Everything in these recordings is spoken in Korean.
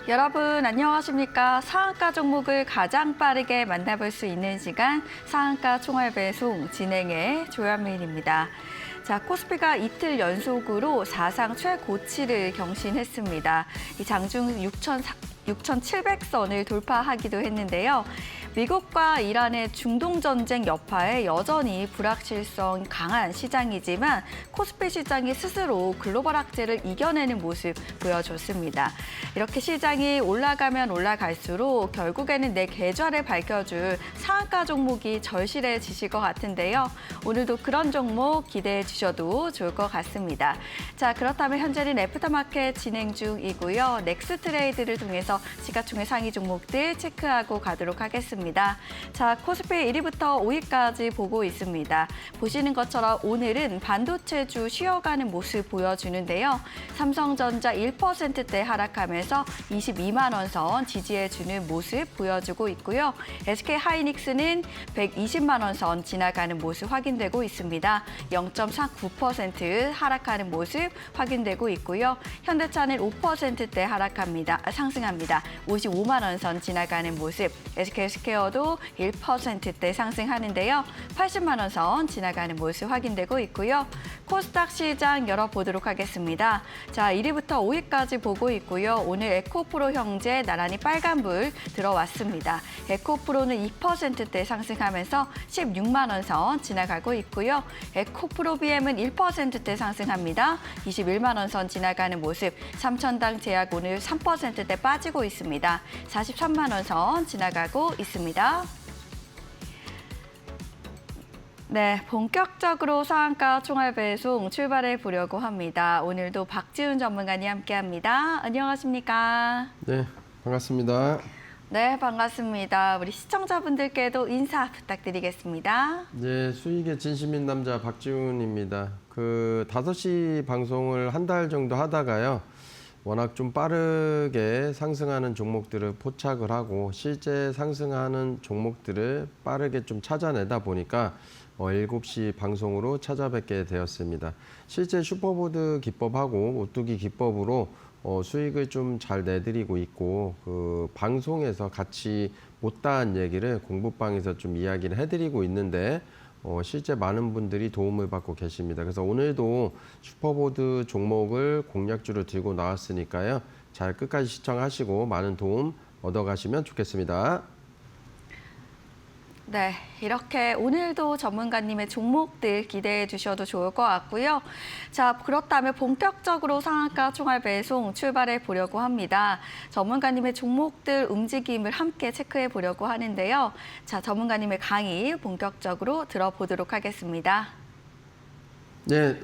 여러분 안녕하십니까? 상한가 종목을 가장 빠르게 만나볼 수 있는 시간 상한가 총알 배송 진행의 조현민입니다. 자, 코스피가 이틀 연속으로 사상 최고치를 경신했습니다. 이 장중 6,700선을 돌파하기도 했는데요. 미국과 이란의 중동 전쟁 여파에 여전히 불확실성 강한 시장이지만 코스피 시장이 스스로 글로벌 악재를 이겨내는 모습 보여줬습니다. 이렇게 시장이 올라가면 올라갈수록 결국에는 내 계좌를 밝혀줄 상한가 종목이 절실해지실 것 같은데요. 오늘도 그런 종목 기대해 주셔도 좋을 것 같습니다. 자, 그렇다면 현재는 애프터마켓 진행 중이고요. 넥스트레이드를 통해서 시가총액 상위 종목들 체크하고 가도록 하겠습니다. 자, 코스피 1위부터 5위까지 보고 있습니다. 보시는 것처럼 오늘은 반도체주 쉬어가는 모습 보여주는데요. 삼성전자 1%대 하락하면서 22만 원 선 지지해주는 모습 보여주고 있고요. SK하이닉스는 120만 원 선 지나가는 모습 확인되고 있습니다. 0.49% 하락하는 모습 확인되고 있고요. 현대차는 5%대 상승합니다. 55만 원 선 지나가는 모습. SK스퀘어도 1%대 상승하는데요. 80만 원 선 지나가는 모습 확인되고 있고요. 코스닥 시장 열어보도록 하겠습니다. 자, 1위부터 5위까지 보고 있고요. 오늘 에코프로 형제 나란히 빨간불 들어왔습니다. 에코프로는 2%대 상승하면서 16만 원 선 지나가고 있고요. 에코프로 BM은 1%대 상승합니다. 21만 원 선 지나가는 모습. 삼천당 제약 오늘 3%대 빠지고 있습니다. 43만 원 선 지나가고 있습니다. 네, 본격적으로 상한가 총알 배송 출발해 보려고 합니다. 오늘도 박지훈 전문가님 함께합니다. 안녕하십니까? 네, 반갑습니다. 네, 반갑습니다. 우리 시청자분들께도 인사 부탁드리겠습니다. 네, 수익의 진심인 남자 박지훈입니다. 5시 방송을 한 달 정도 하다가요. 워낙 좀 빠르게 상승하는 종목들을 포착을 하고 실제 상승하는 종목들을 빠르게 좀 찾아내다 보니까 7시 방송으로 찾아뵙게 되었습니다. 실제 슈퍼보드 기법하고 오뚜기 기법으로 수익을 좀 잘 내드리고 있고 방송에서 같이 못다한 얘기를 공부방에서 좀 이야기를 해드리고 있는데 실제 많은 분들이 도움을 받고 계십니다. 그래서 오늘도 슈퍼보드 종목을 공략주로 들고 나왔으니까요. 잘 끝까지 시청하시고 많은 도움 얻어가시면 좋겠습니다. 네, 이렇게 오늘도 전문가님의 종목들 기대해 주셔도 좋을 것 같고요. 자, 그렇다면 본격적으로 상한가 총알 배송 출발해 보려고 합니다. 전문가님의 종목들 움직임을 함께 체크해 보려고 하는데요. 자, 전문가님의 강의 본격적으로 들어보도록 하겠습니다. 네,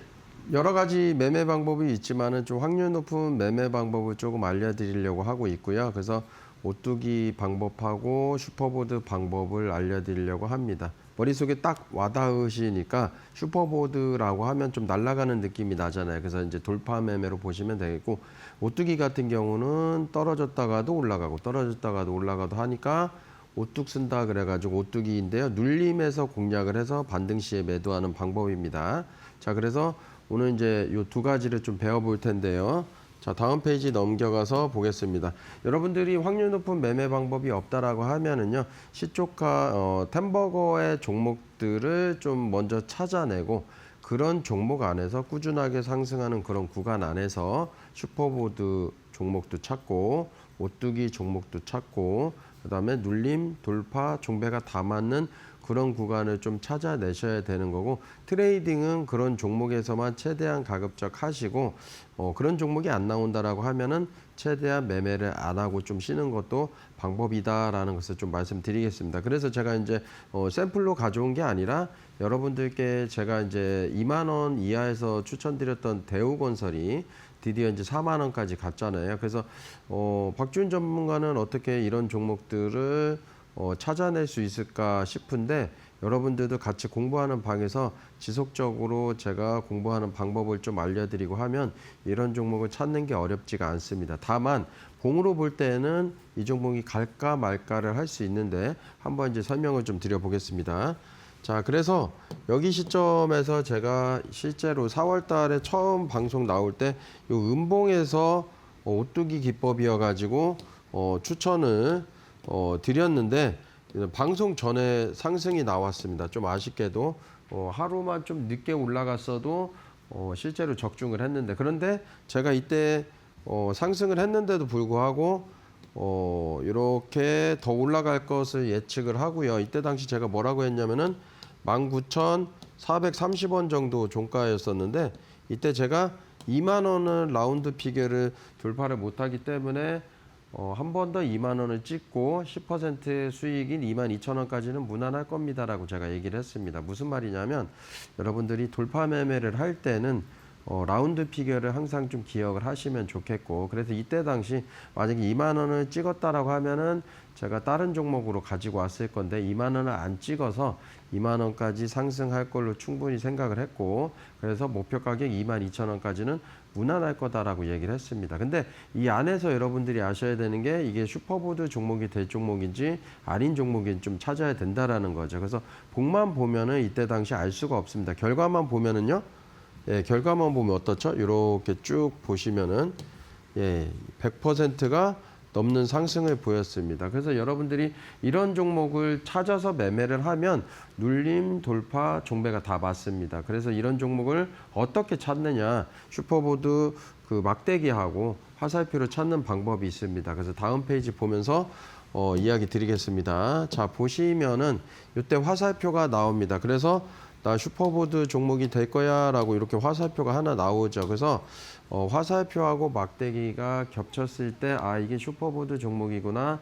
여러 가지 매매 방법이 있지만은 좀 확률 높은 매매 방법을 조금 알려드리려고 하고 있고요. 그래서 오뚜기 방법하고 슈퍼보드 방법을 알려드리려고 합니다. 머릿속에 딱 와닿으시니까 슈퍼보드라고 하면 좀 날아가는 느낌이 나잖아요. 그래서 이제 돌파 매매로 보시면 되겠고, 오뚜기 같은 경우는 떨어졌다가도 올라가고 떨어졌다가도 올라가도 하니까 오뚝 쓴다 그래가지고 오뚜기인데요. 눌림에서 공략을 해서 반등 시에 매도하는 방법입니다. 자, 그래서 오늘 이제 이 2가지를 좀 배워볼 텐데요. 자, 다음 페이지 넘겨가서 보겠습니다. 여러분들이 확률 높은 매매 방법이 없다라고 하면은요, 시초가 템버거의 종목들을 좀 먼저 찾아내고 그런 종목 안에서 꾸준하게 상승하는 그런 구간 안에서 슈퍼보드 종목도 찾고 오뚜기 종목도 찾고 그다음에 눌림, 돌파, 종배가 다 맞는 그런 구간을 좀 찾아내셔야 되는 거고, 트레이딩은 그런 종목에서만 최대한 가급적 하시고 그런 종목이 안 나온다라고 하면은 최대한 매매를 안 하고 좀 쉬는 것도 방법이다라는 것을 좀 말씀드리겠습니다. 그래서 제가 이제 샘플로 가져온 게 아니라 여러분들께 제가 이제 2만 원 이하에서 추천드렸던 대우건설이 드디어 이제 4만 원까지 갔잖아요. 그래서 박지훈 전문가는 어떻게 이런 종목들을 찾아낼 수 있을까 싶은데, 여러분들도 같이 공부하는 방에서 지속적으로 제가 공부하는 방법을 좀 알려드리고 하면 이런 종목을 찾는 게 어렵지가 않습니다. 다만 봉으로 볼 때는 이 종목이 갈까 말까를 할 수 있는데 한번 이제 설명을 좀 드려보겠습니다. 자, 그래서 여기 시점에서 제가 실제로 4월 달에 처음 방송 나올 때 이 음봉에서 오뚜기 기법이어가지고 추천을 드렸는데 방송 전에 상승이 나왔습니다. 좀 아쉽게도 하루만 좀 늦게 올라갔어도 실제로 적중을 했는데, 그런데 제가 이때 상승을 했는데도 불구하고 이렇게 더 올라갈 것을 예측을 하고요. 이때 당시 제가 뭐라고 했냐면은 19,430원 정도 종가였었는데, 이때 제가 2만 원을 라운드 피겨를 돌파를 못하기 때문에 한 번 더 2만 원을 찍고 10% 수익인 22,000원까지는 무난할 겁니다라고 제가 얘기를 했습니다. 무슨 말이냐면, 여러분들이 돌파 매매를 할 때는 라운드 피겨를 항상 좀 기억을 하시면 좋겠고, 그래서 이때 당시 만약에 2만 원을 찍었다라고 하면은 제가 다른 종목으로 가지고 왔을 건데 2만 원을 안 찍어서 2만 원까지 상승할 걸로 충분히 생각을 했고, 그래서 목표 가격 22,000원까지는 무난할 거다라고 얘기를 했습니다. 근데 이 안에서 여러분들이 아셔야 되는 게, 이게 슈퍼보드 종목이 될 종목인지 아닌 종목인지 좀 찾아야 된다라는 거죠. 그래서 복만 보면은 이때 당시 알 수가 없습니다. 결과만 보면은요, 예, 결과만 보면 어떻죠? 이렇게 쭉 보시면은 100%가 넘는 상승을 보였습니다. 그래서 여러분들이 이런 종목을 찾아서 매매를 하면 눌림, 돌파, 종배가 다 맞습니다. 그래서 이런 종목을 어떻게 찾느냐, 슈퍼보드 그 막대기하고 화살표를 찾는 방법이 있습니다. 그래서 다음 페이지 보면서 이야기 드리겠습니다. 자, 보시면은 이때 화살표가 나옵니다. 그래서 나 슈퍼보드 종목이 될 거야 라고 이렇게 화살표가 하나 나오죠. 그래서 화살표하고 막대기가 겹쳤을 때, 아, 이게 슈퍼보드 종목이구나,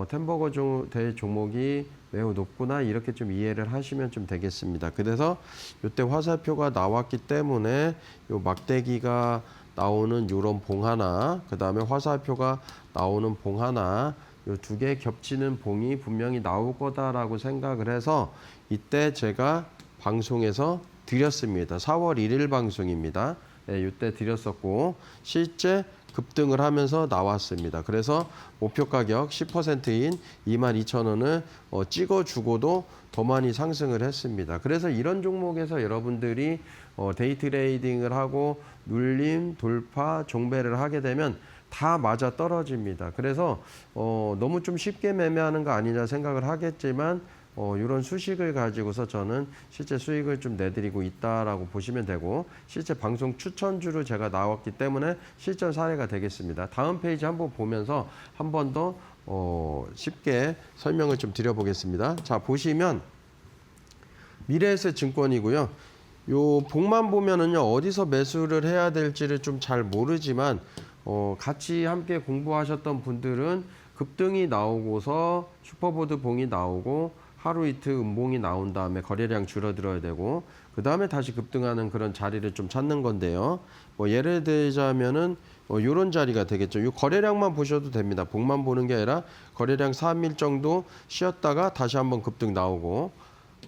템버거 될 종목이 매우 높구나, 이렇게 좀 이해를 하시면 좀 되겠습니다. 그래서 이때 화살표가 나왔기 때문에 요 막대기가 나오는 요런 봉 하나, 그 다음에 화살표가 나오는 봉 하나, 요 두 개 겹치는 봉이 분명히 나올 거다라고 생각을 해서 이때 제가 방송에서 드렸습니다. 4월 1일 방송입니다. 네, 이때 드렸었고 실제 급등을 하면서 나왔습니다. 그래서 목표 가격 10%인 22,000원을 찍어주고도 더 많이 상승을 했습니다. 그래서 이런 종목에서 여러분들이 데이 트레이딩을 하고 눌림, 돌파, 종배를 하게 되면 다 맞아 떨어집니다. 그래서 너무 좀 쉽게 매매하는 거 아니냐 생각을 하겠지만, 이런 수식을 가지고서 저는 실제 수익을 좀 내드리고 있다라고 보시면 되고, 실제 방송 추천주로 제가 나왔기 때문에 실전 사례가 되겠습니다. 다음 페이지 한번 보면서 한 번 더 쉽게 설명을 좀 드려보겠습니다. 자, 보시면 미래에셋 증권이고요. 요 봉만 보면은요, 어디서 매수를 해야 될지를 좀 잘 모르지만 같이 함께 공부하셨던 분들은 급등이 나오고서 슈퍼보드 봉이 나오고 하루 이틀 음봉이 나온 다음에 거래량 줄어들어야 되고, 그 다음에 다시 급등하는 그런 자리를 좀 찾는 건데요. 예를 들자면은 요런 자리가 되겠죠. 이 거래량만 보셔도 됩니다. 봉만 보는 게 아니라 거래량 3일 정도 쉬었다가 다시 한번 급등 나오고,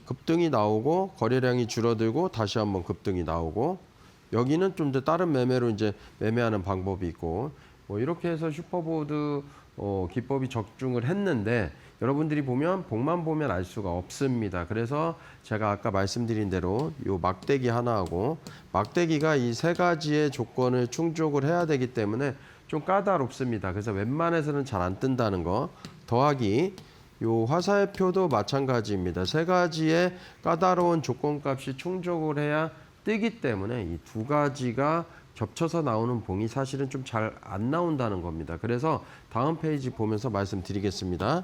급등이 나오고 거래량이 줄어들고 다시 한번 급등이 나오고, 여기는 좀 이제 다른 매매로 이제 매매하는 방법이 있고, 이렇게 해서 슈퍼보드 기법이 적중을 했는데, 여러분들이 보면 봉만 보면 알 수가 없습니다. 그래서 제가 아까 말씀드린 대로 요 막대기 하나하고, 막대기가 이 세 가지의 조건을 충족을 해야 되기 때문에 좀 까다롭습니다. 그래서 웬만해서는 잘 안 뜬다는 거, 더하기 요 화살표도 마찬가지입니다. 세 가지의 까다로운 조건값이 충족을 해야 뜨기 때문에 이 두 가지가 겹쳐서 나오는 봉이 사실은 좀 잘 안 나온다는 겁니다. 그래서 다음 페이지 보면서 말씀드리겠습니다.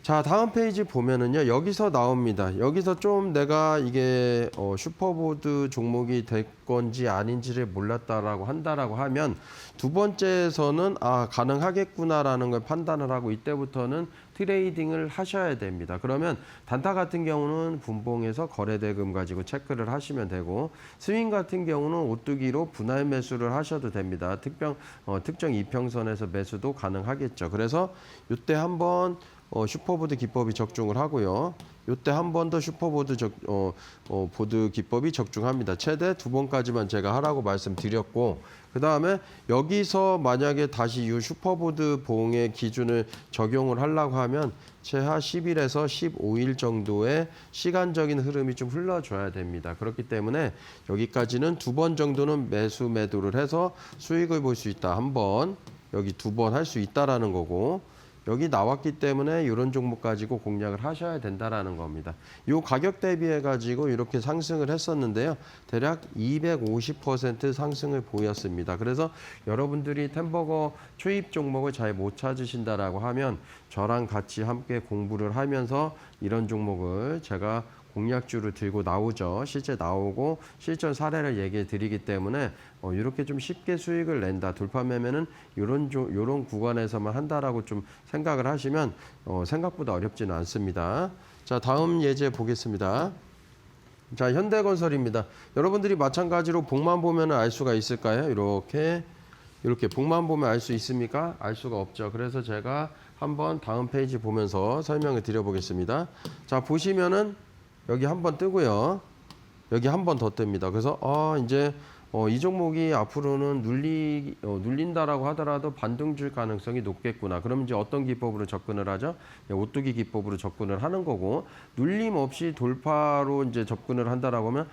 자, 다음 페이지 보면은요, 여기서 나옵니다. 여기서 좀 내가 이게 슈퍼보드 종목이 될 건지 아닌지를 몰랐다라고 한다라고 하면, 두 번째에서는 아, 가능하겠구나라는 걸 판단을 하고 이때부터는 트레이딩을 하셔야 됩니다. 그러면 단타 같은 경우는 분봉에서 거래대금 가지고 체크를 하시면 되고, 스윙 같은 경우는 오뚜기로 분할 매수를 하셔도 됩니다. 특정 이평선에서 매수도 가능하겠죠. 그래서 이때 한번 슈퍼보드 기법이 적중을 하고요. 요때 한 번 더 슈퍼보드 보드 기법이 적중합니다. 최대 2번까지만 제가 하라고 말씀드렸고, 그 다음에 여기서 만약에 다시 이 슈퍼보드 봉의 기준을 적용을 하려고 하면 최하 10일에서 15일 정도의 시간적인 흐름이 좀 흘러줘야 됩니다. 그렇기 때문에 여기까지는 2번 정도는 매수매도를 해서 수익을 볼 수 있다. 한 번, 여기 2번 할 수 있다라는 거고, 여기 나왔기 때문에 이런 종목 가지고 공략을 하셔야 된다라는 겁니다. 이 가격 대비해 가지고 이렇게 상승을 했었는데요. 대략 250% 상승을 보였습니다. 그래서 여러분들이 템버거 초입 종목을 잘 못 찾으신다라고 하면 저랑 같이 함께 공부를 하면서 이런 종목을 제가 공략주를 들고 나오죠. 실제 나오고 실전 사례를 얘기해 드리기 때문에 이렇게 좀 쉽게 수익을 낸다. 돌파 매매는 이런 구간에서만 한다라고 좀 생각을 하시면 생각보다 어렵지는 않습니다. 자, 다음 예제 보겠습니다. 자, 현대건설입니다. 여러분들이 마찬가지로 봉만 보면 알 수가 있을까요? 이렇게 봉만 보면 알 수 있습니까? 알 수가 없죠. 그래서 제가 한번 다음 페이지 보면서 설명을 드려보겠습니다. 자, 보시면은 여기 한 번 뜨고요. 여기 한 번 더 뜹니다. 그래서 이제 이 종목이 앞으로는 눌린다라고 하더라도 반등 줄 가능성이 높겠구나. 그럼 이제 어떤 기법으로 접근을 하죠? 오뚜기 기법으로 접근을 하는 거고, 눌림 없이 돌파로 이제 접근을 한다라고 하면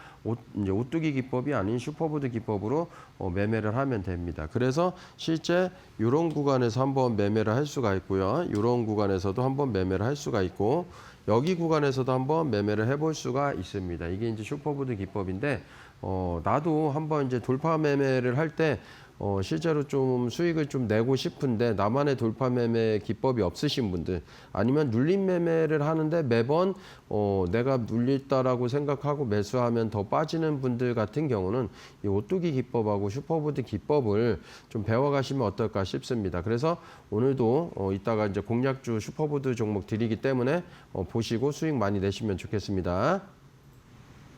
이제 오뚜기 기법이 아닌 슈퍼보드 기법으로 매매를 하면 됩니다. 그래서 실제 이런 구간에서 한번 매매를 할 수가 있고요. 이런 구간에서도 한번 매매를 할 수가 있고, 여기 구간에서도 한번 매매를 해볼 수가 있습니다. 이게 이제 슈퍼보드 기법인데, 나도 한번 이제 돌파 매매를 할 때 실제로 좀 수익을 좀 내고 싶은데 나만의 돌파 매매 기법이 없으신 분들, 아니면 눌림 매매를 하는데 매번 내가 눌렸다라고 생각하고 매수하면 더 빠지는 분들 같은 경우는 이 오뚜기 기법하고 슈퍼보드 기법을 좀 배워가시면 어떨까 싶습니다. 그래서 오늘도 이따가 이제 공략주 슈퍼보드 종목 드리기 때문에 보시고 수익 많이 내시면 좋겠습니다.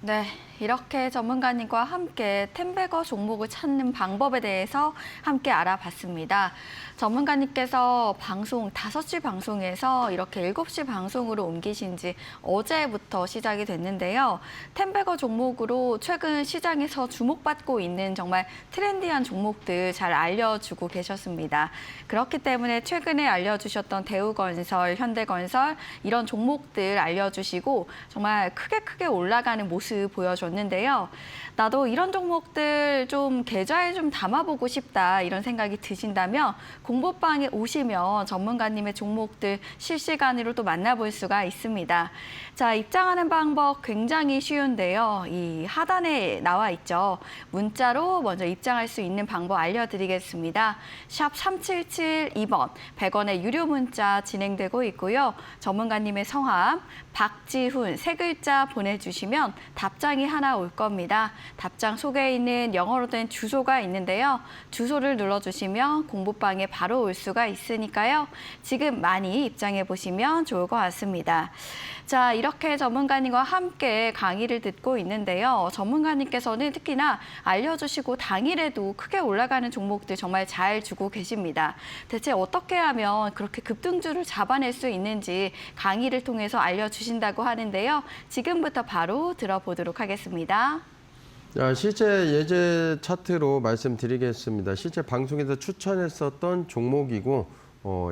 네, 이렇게 전문가님과 함께 템베거 종목을 찾는 방법에 대해서 함께 알아봤습니다. 전문가님께서 방송 5시 방송에서 이렇게 7시 방송으로 옮기신 지 어제부터 시작이 됐는데요. 템베거 종목으로 최근 시장에서 주목받고 있는 정말 트렌디한 종목들 잘 알려주고 계셨습니다. 그렇기 때문에 최근에 알려주셨던 대우건설, 현대건설 이런 종목들 알려주시고 정말 크게 올라가는 모습 보여줬는데요. 나도 이런 종목들 좀 계좌에 좀 담아보고 싶다 이런 생각이 드신다면 공부방에 오시면 전문가님의 종목들 실시간으로 또 만나볼 수가 있습니다. 자, 입장하는 방법 굉장히 쉬운데요. 이 하단에 나와 있죠. 문자로 먼저 입장할 수 있는 방법 알려드리겠습니다. 샵 3772번 100원의 유료 문자 진행되고 있고요. 전문가님의 성함 박지훈 3글자 보내주시면 답장이 하나 올 겁니다. 답장 속에 있는 영어로 된 주소가 있는데요. 주소를 눌러주시면 공부방에 바로 올 수가 있으니까요. 지금 많이 입장해 보시면 좋을 것 같습니다. 자, 이렇게 전문가님과 함께 강의를 듣고 있는데요. 전문가님께서는 특히나 알려주시고 당일에도 크게 올라가는 종목들 정말 잘 주고 계십니다. 대체 어떻게 하면 그렇게 급등주를 잡아낼 수 있는지 강의를 통해서 알려주신다고 하는데요. 지금부터 바로 들어보도록 하겠습니다. 자, 실제 예제 차트로 말씀드리겠습니다. 실제 방송에서 추천했었던 종목이고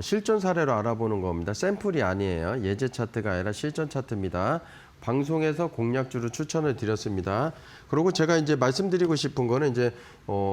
실전 사례로 알아보는 겁니다. 샘플이 아니에요. 예제 차트가 아니라 실전 차트입니다. 방송에서 공략주를 추천을 드렸습니다. 그리고 제가 이제 말씀드리고 싶은 거는 이제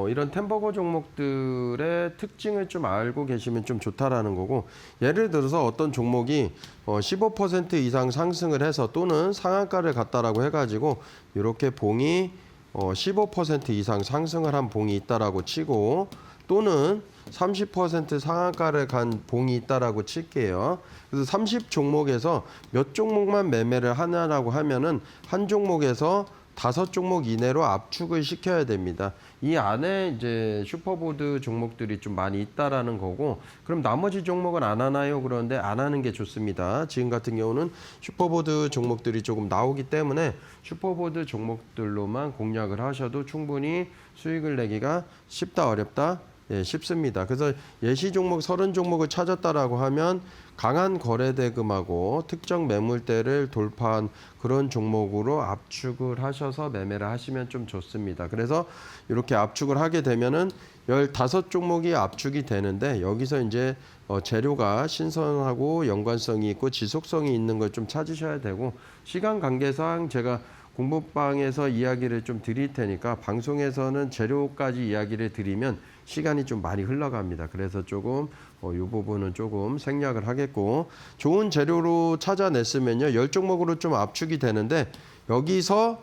이런 템버거 종목들의 특징을 좀 알고 계시면 좀 좋다라는 거고, 예를 들어서 어떤 종목이 15% 이상 상승을 해서 또는 상한가를 갔다라고 해가지고 이렇게 봉이 15% 이상 상승을 한 봉이 있다라고 치고, 또는 30% 상한가를 간 봉이 있다라고 칠게요. 그래서 30 종목에서 몇 종목만 매매를 하냐라고 하면은 한 종목에서 5종목 이내로 압축을 시켜야 됩니다. 이 안에 이제 슈퍼보드 종목들이 좀 많이 있다라는 거고, 그럼 나머지 종목은 안 하나요? 그런데 안 하는 게 좋습니다. 지금 같은 경우는 슈퍼보드 종목들이 조금 나오기 때문에 슈퍼보드 종목들로만 공략을 하셔도 충분히 수익을 내기가 쉽다 어렵다? 쉽습니다. 그래서 예시 종목 30종목을 찾았다라고 하면 강한 거래 대금하고 특정 매물대를 돌파한 그런 종목으로 압축을 하셔서 매매를 하시면 좀 좋습니다. 그래서 이렇게 압축을 하게 되면은 15종목이 압축이 되는데 여기서 이제 재료가 신선하고 연관성이 있고 지속성이 있는 걸 좀 찾으셔야 되고 시간 관계상 제가 공부방에서 이야기를 좀 드릴 테니까 방송에서는 재료까지 이야기를 드리면 시간이 좀 많이 흘러갑니다. 그래서 조금 이 부분은 조금 생략을 하겠고 좋은 재료로 찾아냈으면요 10종목으로 좀 압축이 되는데 여기서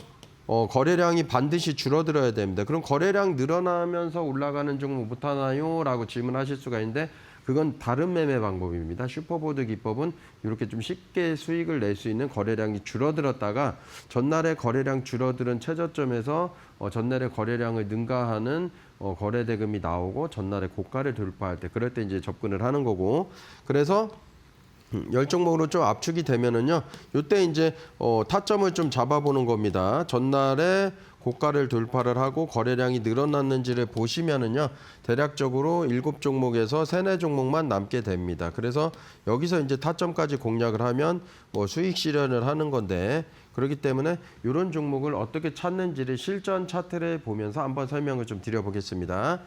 거래량이 반드시 줄어들어야 됩니다. 그럼 거래량 늘어나면서 올라가는 종목 못하나요? 라고 질문하실 수가 있는데 그건 다른 매매 방법입니다. 슈퍼보드 기법은 이렇게 좀 쉽게 수익을 낼 수 있는 거래량이 줄어들었다가 전날에 거래량 줄어드는 최저점에서 전날의 거래량을 능가하는 거래 대금이 나오고 전날에 고가를 돌파할 때 그럴 때 이제 접근을 하는 거고 그래서 10종목으로 좀 압축이 되면은요. 요때 이제 타점을 좀 잡아보는 겁니다. 전날에 고가를 돌파를 하고 거래량이 늘어났는지를 보시면은요. 대략적으로 7종목에서 3, 4종목만 남게 됩니다. 그래서 여기서 이제 타점까지 공략을 하면 수익 실현을 하는 건데 그렇기 때문에 이런 종목을 어떻게 찾는지를 실전 차트를 보면서 한번 설명을 좀 드려보겠습니다.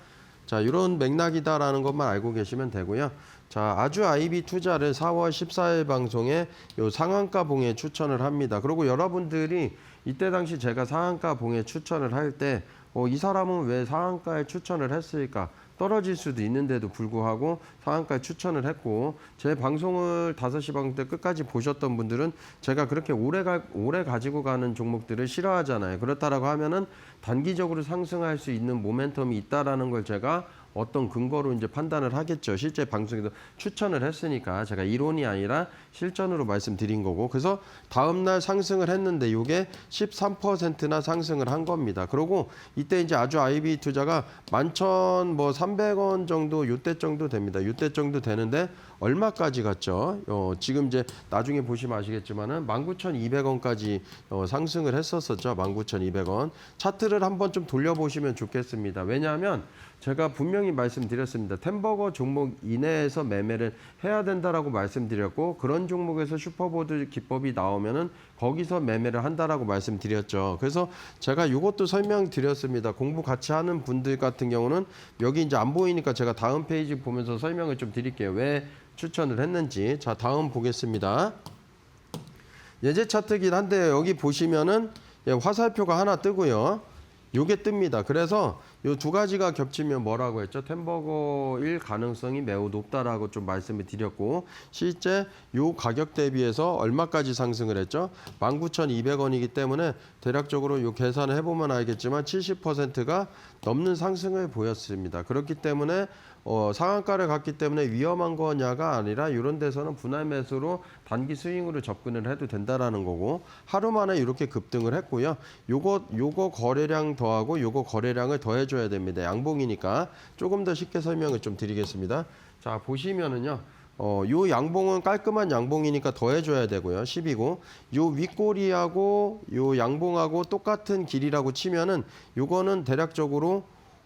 자, 이런 맥락이다라는 것만 알고 계시면 되고요. 자, 아주 아이비 투자를 4월 14일 방송에 요 상한가 봉에 추천을 합니다. 그리고 여러분들이 이때 당시 제가 상한가 봉에 추천을 할 때 이 사람은 왜 상한가에 추천을 했을까? 떨어질 수도 있는데도 불구하고 상한가에 추천을 했고 제 방송을 5시 방송 때 끝까지 보셨던 분들은 제가 그렇게 오래 가지고 가는 종목들을 싫어하잖아요. 그렇다라고 하면은 단기적으로 상승할 수 있는 모멘텀이 있다라는 걸 제가 어떤 근거로 이제 판단을 하겠죠. 실제 방송에도 추천을 했으니까 제가 이론이 아니라 실전으로 말씀드린 거고. 그래서 다음 날 상승을 했는데 이게 13%나 상승을 한 겁니다. 그리고 이때 이제 아주 아이비 투자가 11,300원 정도 요때 정도 됩니다. 요때 정도 되는데 얼마까지 갔죠? 지금 이제 나중에 보시면 아시겠지만은 19,200원까지 상승을 했었었죠. 19,200원. 차트를 한번 좀 돌려보시면 좋겠습니다. 왜냐하면 제가 분명히 말씀드렸습니다. 템버거 종목 이내에서 매매를 해야 된다라고 말씀드렸고 그런 종목에서 슈퍼보드 기법이 나오면은 거기서 매매를 한다라고 말씀드렸죠. 그래서 제가 이것도 설명드렸습니다. 공부 같이 하는 분들 같은 경우는 여기 이제 안 보이니까 제가 다음 페이지 보면서 설명을 좀 드릴게요. 왜 추천을 했는지. 자, 다음 보겠습니다. 예제 차트긴 한데 여기 보시면은 화살표가 하나 뜨고요. 요게 뜹니다. 그래서 요 두 가지가 겹치면 뭐라고 했죠? 템버거일 가능성이 매우 높다라고 좀 말씀을 드렸고 실제 요 가격 대비해서 얼마까지 상승을 했죠? 19,200원이기 때문에 대략적으로 요 계산을 해보면 알겠지만 70%가 넘는 상승을 보였습니다. 그렇기 때문에 상한가를 갔기 때문에 위험한 거냐가 아니라 이런 데서는 분할 매수로 단기 스윙으로 접근을 해도 된다라는 거고 하루 만에 이렇게 급등을 했고요. 요거 거래량 더하고 요거 거래량을 더해줘야 됩니다. 양봉이니까 조금 더 쉽게 설명을 좀 드리겠습니다. 자, 보시면은요. 요 양봉은 깔끔한 양봉이니까 더해줘야 되고요. 10이고 요 윗꼬리하고 요 양봉하고 똑같은 길이라고 치면은 요거는 대략적으로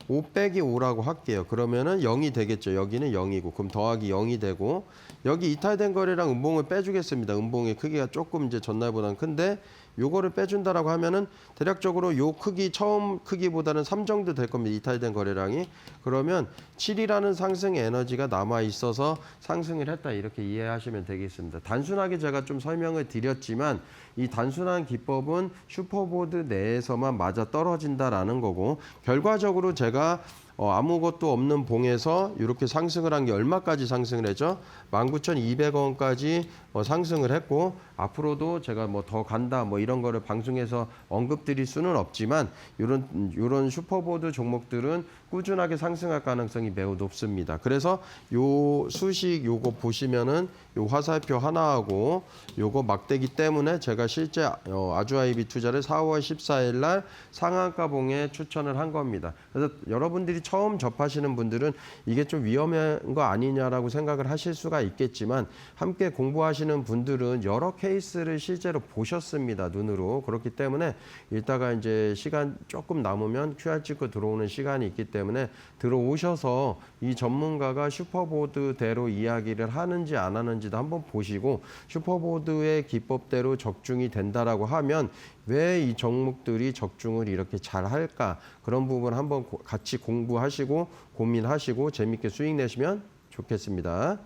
5 빼기 5라고 할게요. 그러면은 0이 되겠죠. 여기는 0이고 그럼 더하기 0이 되고 여기 이탈된 거래량 음봉을 빼주겠습니다. 음봉의 크기가 조금 이제 전날보다는 큰데 요거를 빼준다라고 하면은 대략적으로 요 크기 처음 크기보다는 3 정도 될 겁니다. 이탈된 거래량이. 그러면 7이라는 상승 에너지가 남아 있어서 상승을 했다 이렇게 이해하시면 되겠습니다. 단순하게 제가 좀 설명을 드렸지만 이 단순한 기법은 슈퍼보드 내에서만 맞아 떨어진다라는 거고 결과적으로 제가 아무것도 없는 봉에서 이렇게 상승을 한 게 얼마까지 상승을 했죠? 19,200원까지 상승을 했고 앞으로도 제가 뭐 더 간다 뭐 이런 거를 방송에서 언급드릴 수는 없지만 이런 슈퍼보드 종목들은 꾸준하게 상승할 가능성이 매우 높습니다. 그래서 요 수식 요거 보시면은 요 화살표 하나하고 요거 막대기 때문에 제가 실제 아주 아이비 투자를 4월 14일 날 상한가 봉에 추천을 한 겁니다. 그래서 여러분들이 처음 접하시는 분들은 이게 좀 위험한 거 아니냐라고 생각을 하실 수가 있겠지만 함께 공부하시는 분들은 여러 케이스를 실제로 보셨습니다. 눈으로. 그렇기 때문에 이따가 이제 시간 조금 남으면 QR 찍고 들어오는 시간이 있기 때문에 들어오셔서 이 전문가가 슈퍼보드대로 이야기를 하는지 안 하는지도 한번 보시고 슈퍼보드의 기법대로 적중이 된다라고 하면 왜 이 종목들이 적중을 이렇게 잘 할까? 그런 부분 한번 같이 공부하시고 고민하시고 재밌게 수익 내시면 좋겠습니다.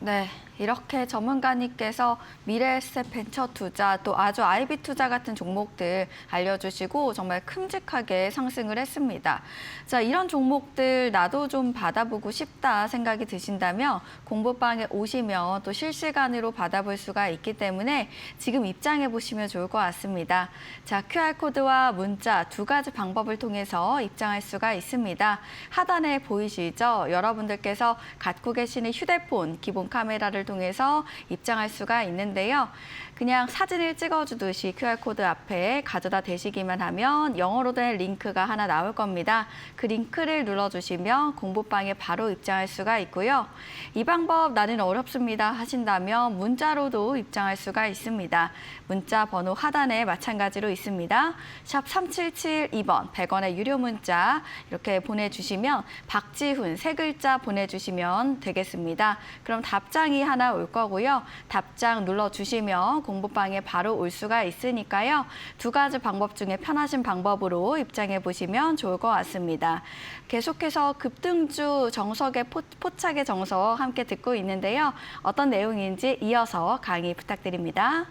네, 이렇게 전문가님께서 미래에셋 벤처 투자 또 아주 IB 투자 같은 종목들 알려주시고 정말 큼직하게 상승을 했습니다. 자, 이런 종목들 나도 좀 받아보고 싶다 생각이 드신다면 공부방에 오시면 또 실시간으로 받아볼 수가 있기 때문에 지금 입장해 보시면 좋을 것 같습니다. 자, QR코드와 문자 두 가지 방법을 통해서 입장할 수가 있습니다. 하단에 보이시죠? 여러분들께서 갖고 계시는 휴대폰 기본 카메라를 통해서 입장할 수가 있는데요. 그냥 사진을 찍어주듯이 QR코드 앞에 가져다 대시기만 하면 영어로 된 링크가 하나 나올 겁니다. 그 링크를 눌러주시면 공부방에 바로 입장할 수가 있고요. 이 방법 나는 어렵습니다 하신다면 문자로도 입장할 수가 있습니다. 문자 번호 하단에 마찬가지로 있습니다. 샵 3772번 100원의 유료 문자 이렇게 보내주시면 박지훈 세 글자 보내주시면 되겠습니다. 그럼 답장이 하나 올 거고요. 답장 눌러주시면 공부방에 바로 올 수가 있으니까요. 두 가지 방법 중에 편하신 방법으로 입장해 보시면 좋을 것 같습니다. 계속해서 급등주 정석의 포착의 정석 함께 듣고 있는데요. 어떤 내용인지 이어서 강의 부탁드립니다.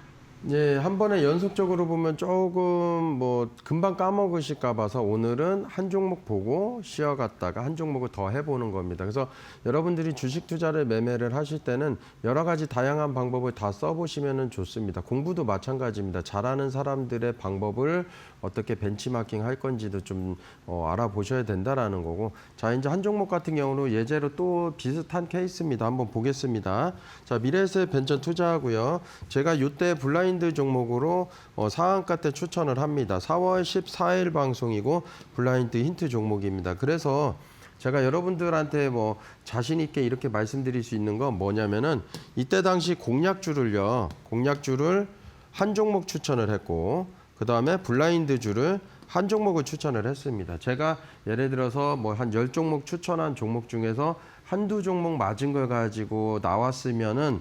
예, 한 번에 연속적으로 보면 조금 뭐 금방 까먹으실까 봐서 오늘은 한 종목 보고 쉬어갔다가 한 종목을 더 해보는 겁니다. 그래서 여러분들이 주식 투자를 매매를 하실 때는 여러 가지 다양한 방법을 다 써보시면 좋습니다. 공부도 마찬가지입니다. 잘하는 사람들의 방법을 어떻게 벤치마킹 할 건지도 좀 알아보셔야 된다라는 거고. 자, 이제 한 종목 같은 경우는 예제로 또 비슷한 케이스입니다. 한번 보겠습니다. 자, 미래에셋 벤처 투자하고요. 제가 이때 블라인드 종목으로 상한가 때 추천을 합니다. 4월 14일 방송이고 블라인드 힌트 종목입니다. 그래서 제가 여러분들한테 뭐 자신 있게 이렇게 말씀드릴 수 있는 건 뭐냐면은 이때 당시 공략주를 한 종목 추천을 했고 그 다음에 블라인드주를 한 종목을 추천을 했습니다. 제가 예를 들어서 뭐 한 10종목 추천한 종목 중에서 한두 종목 맞은 걸 가지고 나왔으면은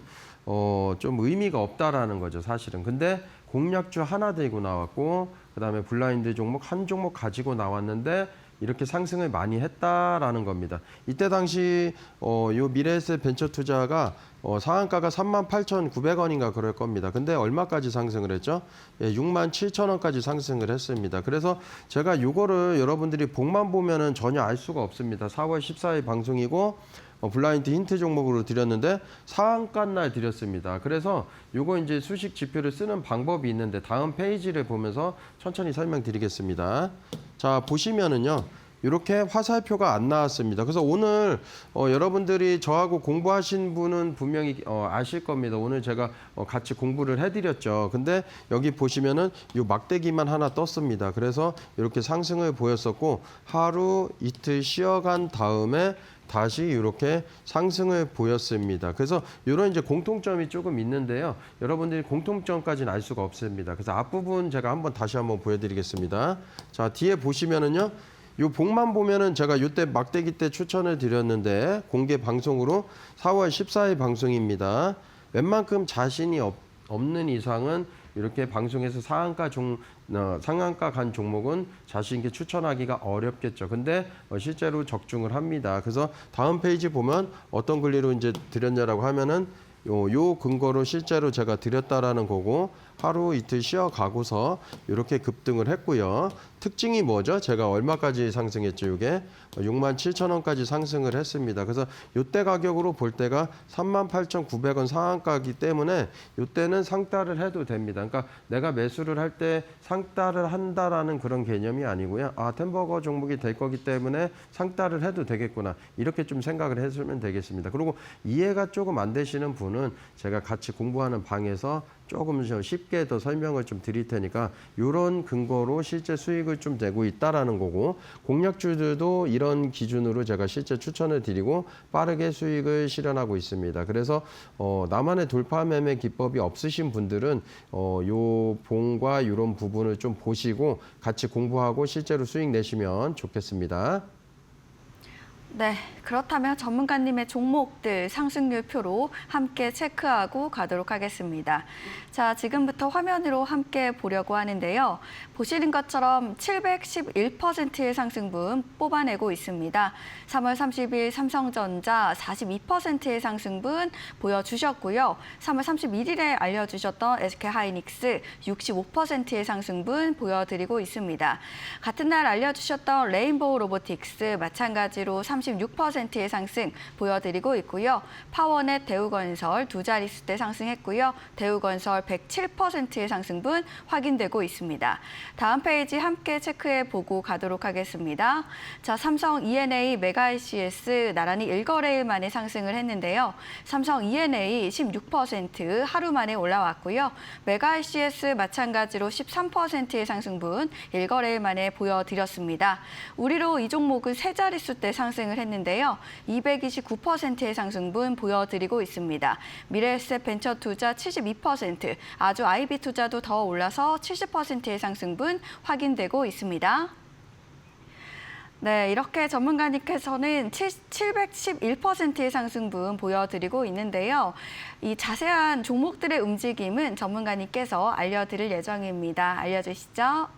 좀 의미가 없다라는 거죠, 사실은. 근데 공략주 하나 들고 나왔고 그다음에 블라인드 종목 한 종목 가지고 나왔는데 이렇게 상승을 많이 했다라는 겁니다. 이때 당시 요 미래에셋 벤처 투자가 상한가가 38,900원인가 그럴 겁니다. 근데 얼마까지 상승을 했죠? 예, 67,000원까지 상승을 했습니다. 그래서 제가 요거를 여러분들이 복만 보면은 전혀 알 수가 없습니다. 4월 14일 방송이고 블라인드 힌트 종목으로 드렸는데 상한가 날 드렸습니다. 그래서 요거 이제 수식 지표를 쓰는 방법이 있는데 다음 페이지를 보면서 천천히 설명드리겠습니다. 자, 보시면은요. 이렇게 화살표가 안 나왔습니다. 그래서 오늘 여러분들이 저하고 공부하신 분은 분명히 아실 겁니다. 오늘 제가 같이 공부를 해드렸죠. 근데 여기 보시면은 이 막대기만 하나 떴습니다. 그래서 이렇게 상승을 보였었고 하루 이틀 쉬어간 다음에 다시 이렇게 상승을 보였습니다. 그래서 이런 이제 공통점이 조금 있는데요. 여러분들이 공통점까지는 알 수가 없습니다. 그래서 앞부분 제가 다시 한번 보여드리겠습니다. 자, 뒤에 보시면은요. 요 복만 보면은 제가 요때 막대기 때 추천을 드렸는데 공개 방송으로 4월 14일 방송입니다. 웬만큼 자신이 없는 이상은 이렇게 방송에서 상한가 간 종목은 자신 있게 추천하기가 어렵겠죠. 근데 실제로 적중을 합니다. 그래서 다음 페이지 보면 어떤 권리로 이제 드렸냐라고 하면은 요 근거로 실제로 제가 드렸다라는 거고 하루 이틀 쉬어가고서 이렇게 급등을 했고요. 특징이 뭐죠? 제가 얼마까지 상승했죠? 이게 67,000원까지 상승을 했습니다. 그래서 이때 가격으로 볼 때가 38,900원 상한가이기 때문에 이때는 상따를 해도 됩니다. 그러니까 내가 매수를 할 때 상따를 한다라는 그런 개념이 아니고요. 아, 템버거 종목이 될 거기 때문에 상따를 해도 되겠구나. 이렇게 좀 생각을 해주면 되겠습니다. 그리고 이해가 조금 안 되시는 분은 제가 같이 공부하는 방에서 조금 쉽게 더 설명을 좀 드릴 테니까 이런 근거로 실제 수익을 수익을 좀 내고 있다라는 거고 공략주들도 이런 기준으로 제가 실제 추천을 드리고 빠르게 수익을 실현하고 있습니다. 그래서 나만의 돌파 매매 기법이 없으신 분들은 요 봉과 이런 부분을 좀 보시고 같이 공부하고 실제로 수익 내시면 좋겠습니다. 네, 그렇다면 전문가님의 종목들 상승률 표로 함께 체크하고 가도록 하겠습니다. 자, 지금부터 화면으로 함께 보려고 하는데요. 보시는 것처럼 711%의 상승분 뽑아내고 있습니다. 3월 30일 삼성전자 42%의 상승분 보여주셨고요. 3월 31일에 알려주셨던 SK하이닉스 65%의 상승분 보여드리고 있습니다. 같은 날 알려주셨던 레인보우 로보틱스 마찬가지로 36%의 상승 보여드리고 있고요. 파워넷 대우건설 두 자릿수대 상승했고요. 대우건설 107%의 상승분 확인되고 있습니다. 다음 페이지 함께 체크해 보고 가도록 하겠습니다. 자, 삼성 E&A 메가 ICS 나란히 1거래일 만에 상승을 했는데요. 삼성 E&A 16% 하루 만에 올라왔고요. 메가 ICS 마찬가지로 13%의 상승분 1거래일 만에 보여드렸습니다. 우리로 이 종목은 세 자릿수대 상승을 했는데요. 229%의 상승분 보여드리고 있습니다. 미래에셋 벤처투자 72%, 아주 IB투자도 더 올라서 70%의 상승분 확인되고 있습니다. 네, 이렇게 전문가님께서는 711%의 상승분 보여드리고 있는데요. 이 자세한 종목들의 움직임은 전문가님께서 알려드릴 예정입니다. 알려주시죠.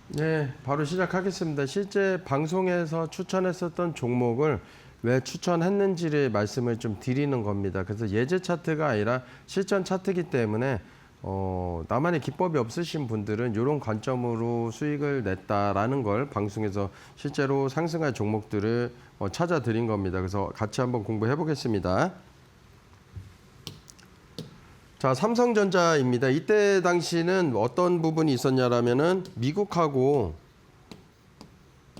네, 바로 시작하겠습니다. 실제 방송에서 추천했었던 종목을 왜 추천했는지를 말씀을 좀 드리는 겁니다. 그래서 예제 차트가 아니라 실전 차트이기 때문에 나만의 기법이 없으신 분들은 이런 관점으로 수익을 냈다라는 걸 방송에서 실제로 상승할 종목들을 찾아드린 겁니다. 그래서 같이 한번 공부해 보겠습니다. 자, 삼성전자입니다. 이때 당시는 어떤 부분이 있었냐라면은 미국하고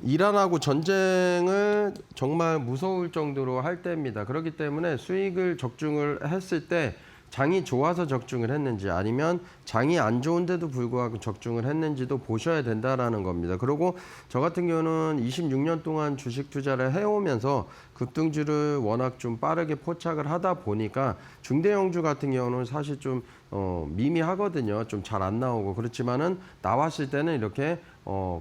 이란하고 전쟁을 정말 무서울 정도로 할 때입니다. 그렇기 때문에 수익을 적중을 했을 때 장이 좋아서 적중을 했는지 아니면 장이 안 좋은데도 불구하고 적중을 했는지도 보셔야 된다라는 겁니다. 그리고 저 같은 경우는 26년 동안 주식 투자를 해오면서 급등주를 워낙 좀 빠르게 포착을 하다 보니까 중대형주 같은 경우는 사실 좀 미미하거든요. 좀 잘 안 나오고 그렇지만은 나왔을 때는 이렇게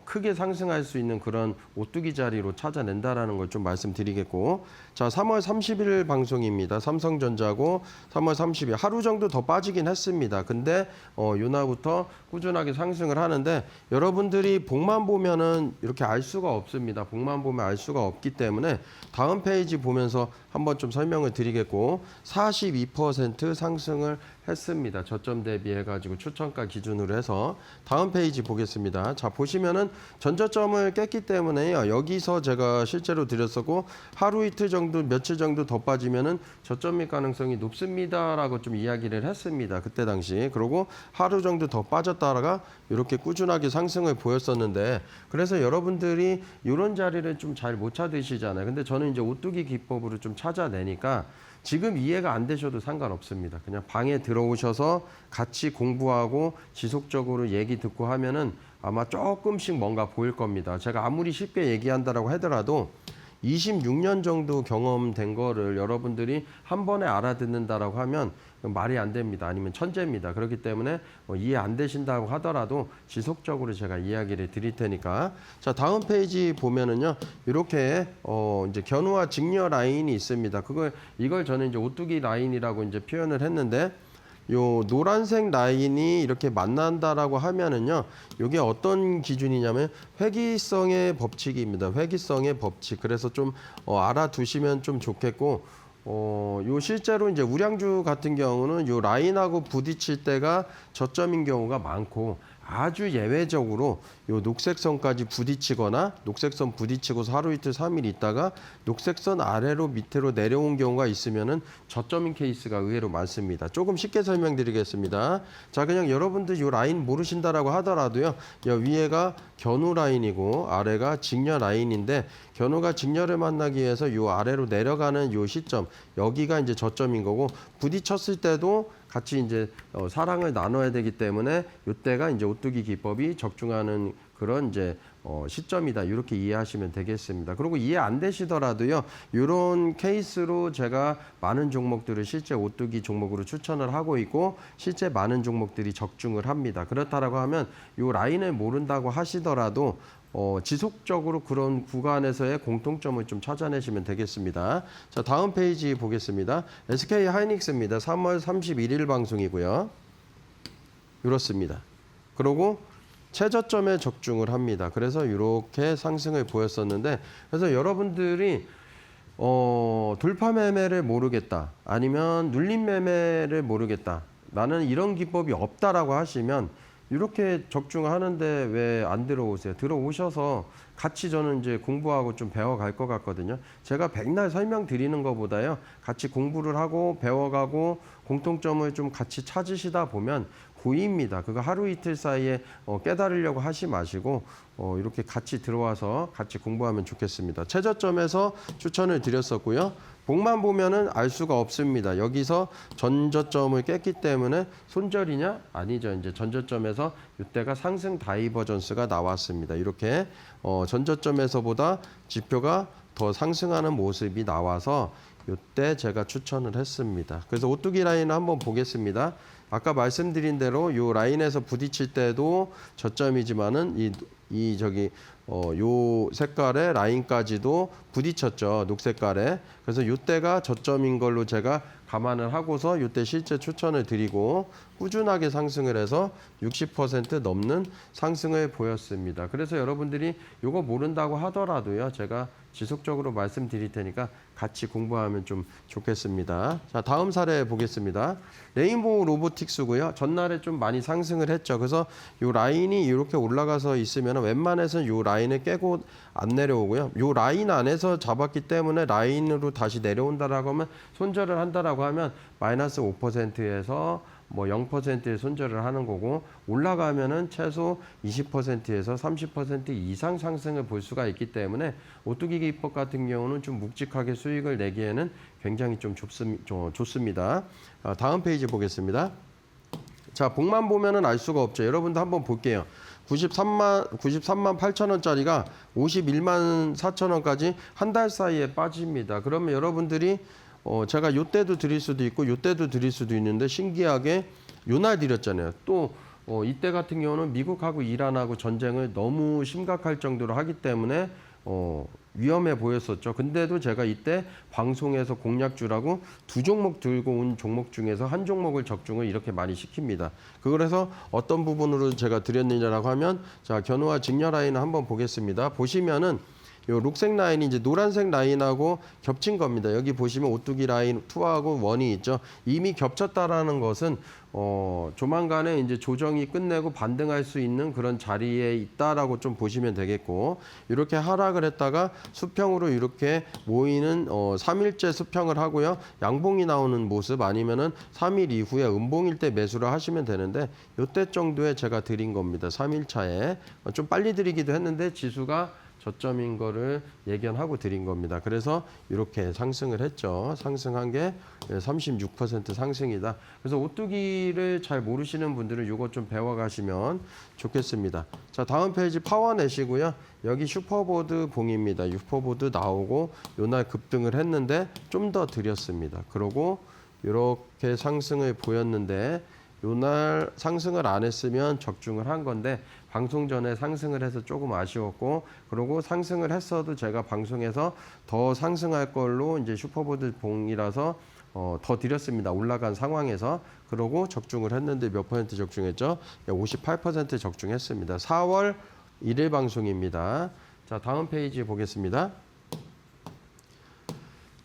크게 상승할 수 있는 그런 오뚜기 자리로 찾아낸다라는 걸 좀 말씀드리겠고, 자, 3월 30일 방송입니다. 삼성전자고 3월 30일 하루 정도 더 빠지긴 했습니다. 근데 요날부터 꾸준하게 상승을 하는데 여러분들이 복만 보면은 이렇게 알 수가 없습니다. 복만 보면 알 수가 없기 때문에 다음 페이지 보면서 한번 좀 설명을 드리겠고, 42% 상승을 했습니다. 저점 대비해가지고 추천가 기준으로 해서 다음 페이지 보겠습니다. 자, 보시면은 전저점을 깼기 때문에요. 여기서 제가 실제로 드렸었고 하루 이틀 정도 며칠 정도 더 빠지면은 저점일 가능성이 높습니다라고 좀 이야기를 했습니다. 그때 당시. 그리고 하루 정도 더 빠졌다가 이렇게 꾸준하게 상승을 보였었는데, 그래서 여러분들이 이런 자리를 좀 잘 못 찾으시잖아요. 근데 저는 이제 오뚜기 기법으로 좀 찾아내니까 지금 이해가 안 되셔도 상관없습니다. 그냥 방에 들어오셔서 같이 공부하고 지속적으로 얘기 듣고 하면은 아마 조금씩 뭔가 보일 겁니다. 제가 아무리 쉽게 얘기한다라고 하더라도 26년 정도 경험된 거를 여러분들이 한 번에 알아듣는다라고 하면 말이 안 됩니다. 아니면 천재입니다. 그렇기 때문에 이해 안 되신다고 하더라도 지속적으로 제가 이야기를 드릴 테니까. 자, 다음 페이지 보면은요. 이렇게 이제 견우와 직녀 라인이 있습니다. 이걸 저는 이제 오뚜기 라인이라고 이제 표현을 했는데, 요 노란색 라인이 이렇게 만난다라고 하면은요, 이게 어떤 기준이냐면 회귀성의 법칙입니다. 회귀성의 법칙. 그래서 좀 알아두시면 좀 좋겠고, 요 실제로 이제 우량주 같은 경우는 요 라인하고 부딪힐 때가 저점인 경우가 많고, 아주 예외적으로 요 녹색선까지 부딪히거나 녹색선 부딪히고서 하루 이틀 3일 있다가 녹색선 아래로 밑으로 내려온 경우가 있으면은 저점인 케이스가 의외로 많습니다. 조금 쉽게 설명드리겠습니다. 자, 그냥 여러분들 요 라인 모르신다라고 하더라도요, 요 위에가 견우 라인이고 아래가 직녀 라인인데, 견우가 직녀를 만나기 위해서 요 아래로 내려가는 요 시점, 여기가 이제 저점인 거고, 부딪혔을 때도 같이 이제 사랑을 나눠야 되기 때문에 이때가 이제 오뚜기 기법이 적중하는 그런 이제 시점이다. 이렇게 이해하시면 되겠습니다. 그리고 이해 안 되시더라도요. 이런 케이스로 제가 많은 종목들을 실제 오뚜기 종목으로 추천을 하고 있고 실제 많은 종목들이 적중을 합니다. 그렇다라고 하면 이 라인을 모른다고 하시더라도 지속적으로 그런 구간에서의 공통점을 좀 찾아내시면 되겠습니다. 자, 다음 페이지 보겠습니다. SK 하이닉스입니다. 3월 31일 방송이고요. 이렇습니다. 그리고 최저점에 적중을 합니다. 그래서 이렇게 상승을 보였었는데, 그래서 여러분들이 돌파 매매를 모르겠다, 아니면 눌림 매매를 모르겠다, 나는 이런 기법이 없다라고 하시면 이렇게 적중하는데 왜 안 들어오세요? 들어오셔서 같이 저는 이제 공부하고 좀 배워갈 것 같거든요. 제가 백날 설명드리는 것보다요, 같이 공부를 하고 배워가고 공통점을 좀 같이 찾으시다 보면 고의입니다. 그거 하루 이틀 사이에 깨달으려고 하지 마시고 이렇게 같이 들어와서 같이 공부하면 좋겠습니다. 최저점에서 추천을 드렸었고요. 복만 보면은 알 수가 없습니다. 여기서 전저점을 깼기 때문에 손절이냐? 아니죠. 이제 전저점에서 이때가 상승 다이버전스가 나왔습니다. 이렇게 전저점에서보다 지표가 더 상승하는 모습이 나와서 이때 제가 추천을 했습니다. 그래서 오뚜기 라인을 한번 보겠습니다. 아까 말씀드린 대로 이 라인에서 부딪힐 때도 저점이지만은 요 색깔의 라인까지도 부딪혔죠. 녹색깔에. 그래서 이때가 저점인 걸로 제가 감안을 하고서 이때 실제 추천을 드리고 꾸준하게 상승을 해서 60% 넘는 상승을 보였습니다. 그래서 여러분들이 이거 모른다고 하더라도요, 제가 지속적으로 말씀드릴 테니까 같이 공부하면 좀 좋겠습니다. 자, 다음 사례 보겠습니다. 레인보우 로보틱스고요. 전날에 좀 많이 상승을 했죠. 그래서 이 라인이 이렇게 올라가서 있으면 웬만해서는 이 라인을 깨고 안 내려오고요. 이 라인 안에서 잡았기 때문에 라인으로 다시 내려온다라고 하면, 손절을 한다라고 하면 마이너스 5%에서 뭐 0%의 손절을 하는 거고, 올라가면은 최소 20%에서 30% 이상 상승을 볼 수가 있기 때문에 오뚜기 기법 같은 경우는 좀 묵직하게 수익을 내기에는 굉장히 좀 좋습니다. 다음 페이지 보겠습니다. 자, 복만 보면은 알 수가 없죠. 여러분도 한번 볼게요. 93만 8천 원짜리가 51만 4천 원까지 한 달 사이에 빠집니다. 그러면 여러분들이 제가 요때도 드릴 수도 있고 요때도 드릴 수도 있는데, 신기하게 요날 드렸잖아요. 또 이때 같은 경우는 미국하고 이란하고 전쟁을 너무 심각할 정도로 하기 때문에 위험해 보였었죠. 근데도 제가 이때 방송에서 공략주라고 두 종목 들고 온 종목 중에서 한 종목을 적중을 이렇게 많이 시킵니다. 그래서 어떤 부분으로 제가 드렸느냐라고 하면, 자, 견우와 직녀 라인을 한번 보겠습니다. 보시면은 요 녹색 라인이 이제 노란색 라인하고 겹친 겁니다. 여기 보시면 오뚜기 라인 2하고 1이 있죠. 이미 겹쳤다라는 것은 조만간에 이제 조정이 끝내고 반등할 수 있는 그런 자리에 있다라고 좀 보시면 되겠고, 이렇게 하락을 했다가 수평으로 이렇게 모이는 3일째 수평을 하고요. 양봉이 나오는 모습, 아니면은 3일 이후에 음봉일 때 매수를 하시면 되는데, 요때 정도에 제가 드린 겁니다. 3일 차에 좀 빨리 드리기도 했는데 지수가 저점인 거를 예견하고 드린 겁니다. 그래서 이렇게 상승을 했죠. 상승한 게 36% 상승이다. 그래서 오뚜기를 잘 모르시는 분들은 이거 좀 배워가시면 좋겠습니다. 자, 다음 페이지 파워넷이고요. 여기 슈퍼보드 봉입니다. 슈퍼보드 나오고 요날 급등을 했는데 좀 더 드렸습니다. 그러고 이렇게 상승을 보였는데, 요날 상승을 안 했으면 적중을 한 건데 방송 전에 상승을 해서 조금 아쉬웠고, 그리고 상승을 했어도 제가 방송에서 더 상승할 걸로 이제 슈퍼보드 봉이라서 더 드렸습니다. 올라간 상황에서. 그러고 적중을 했는데 몇 퍼센트 적중했죠? 58% 적중했습니다. 4월 1일 방송입니다. 자, 다음 페이지 보겠습니다.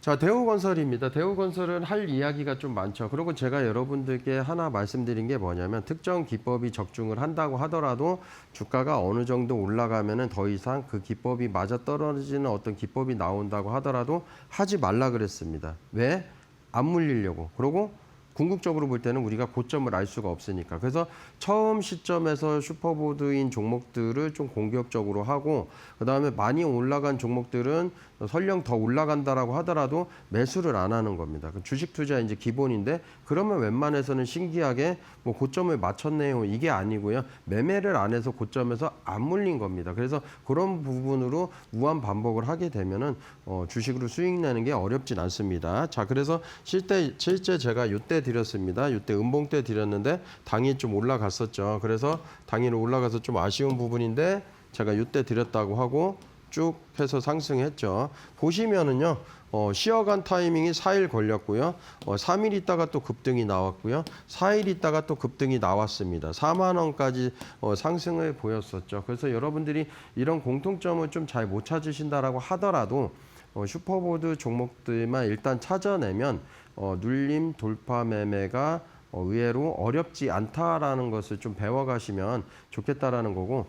자, 대우건설입니다. 대우건설은 할 이야기가 좀 많죠. 그리고 제가 여러분들께 하나 말씀드린 게 뭐냐면, 특정 기법이 적중을 한다고 하더라도 주가가 어느 정도 올라가면은 더 이상 그 기법이 맞아떨어지는 어떤 기법이 나온다고 하더라도 하지 말라 그랬습니다. 왜? 안 물리려고. 그리고 궁극적으로 볼 때는 우리가 고점을 알 수가 없으니까. 그래서 처음 시점에서 슈퍼보드인 종목들을 좀 공격적으로 하고, 그다음에 많이 올라간 종목들은 설령 더 올라간다라고 하더라도 매수를 안 하는 겁니다. 주식 투자 이제 기본인데 그러면 웬만해서는 신기하게 뭐 고점을 맞췄네요. 이게 아니고요. 매매를 안 해서 고점에서 안 물린 겁니다. 그래서 그런 부분으로 무한 반복을 하게 되면은 주식으로 수익 내는 게 어렵진 않습니다. 자, 그래서 실제 제가 이때 드렸습니다. 이때 음봉 때 드렸는데 당이 좀 올라갔었죠. 그래서 당이 올라가서 좀 아쉬운 부분인데 제가 이때 드렸다고 하고 쭉 해서 상승했죠. 보시면은요. 쉬어간 타이밍이 4일 걸렸고요. 3일 있다가 또 급등이 나왔고요. 4일 있다가 또 급등이 나왔습니다. 4만 원까지 상승을 보였었죠. 그래서 여러분들이 이런 공통점을 좀 잘 못 찾으신다라고 하더라도 슈퍼보드 종목들만 일단 찾아내면 눌림 돌파 매매가 의외로 어렵지 않다라는 것을 좀 배워가시면 좋겠다라는 거고,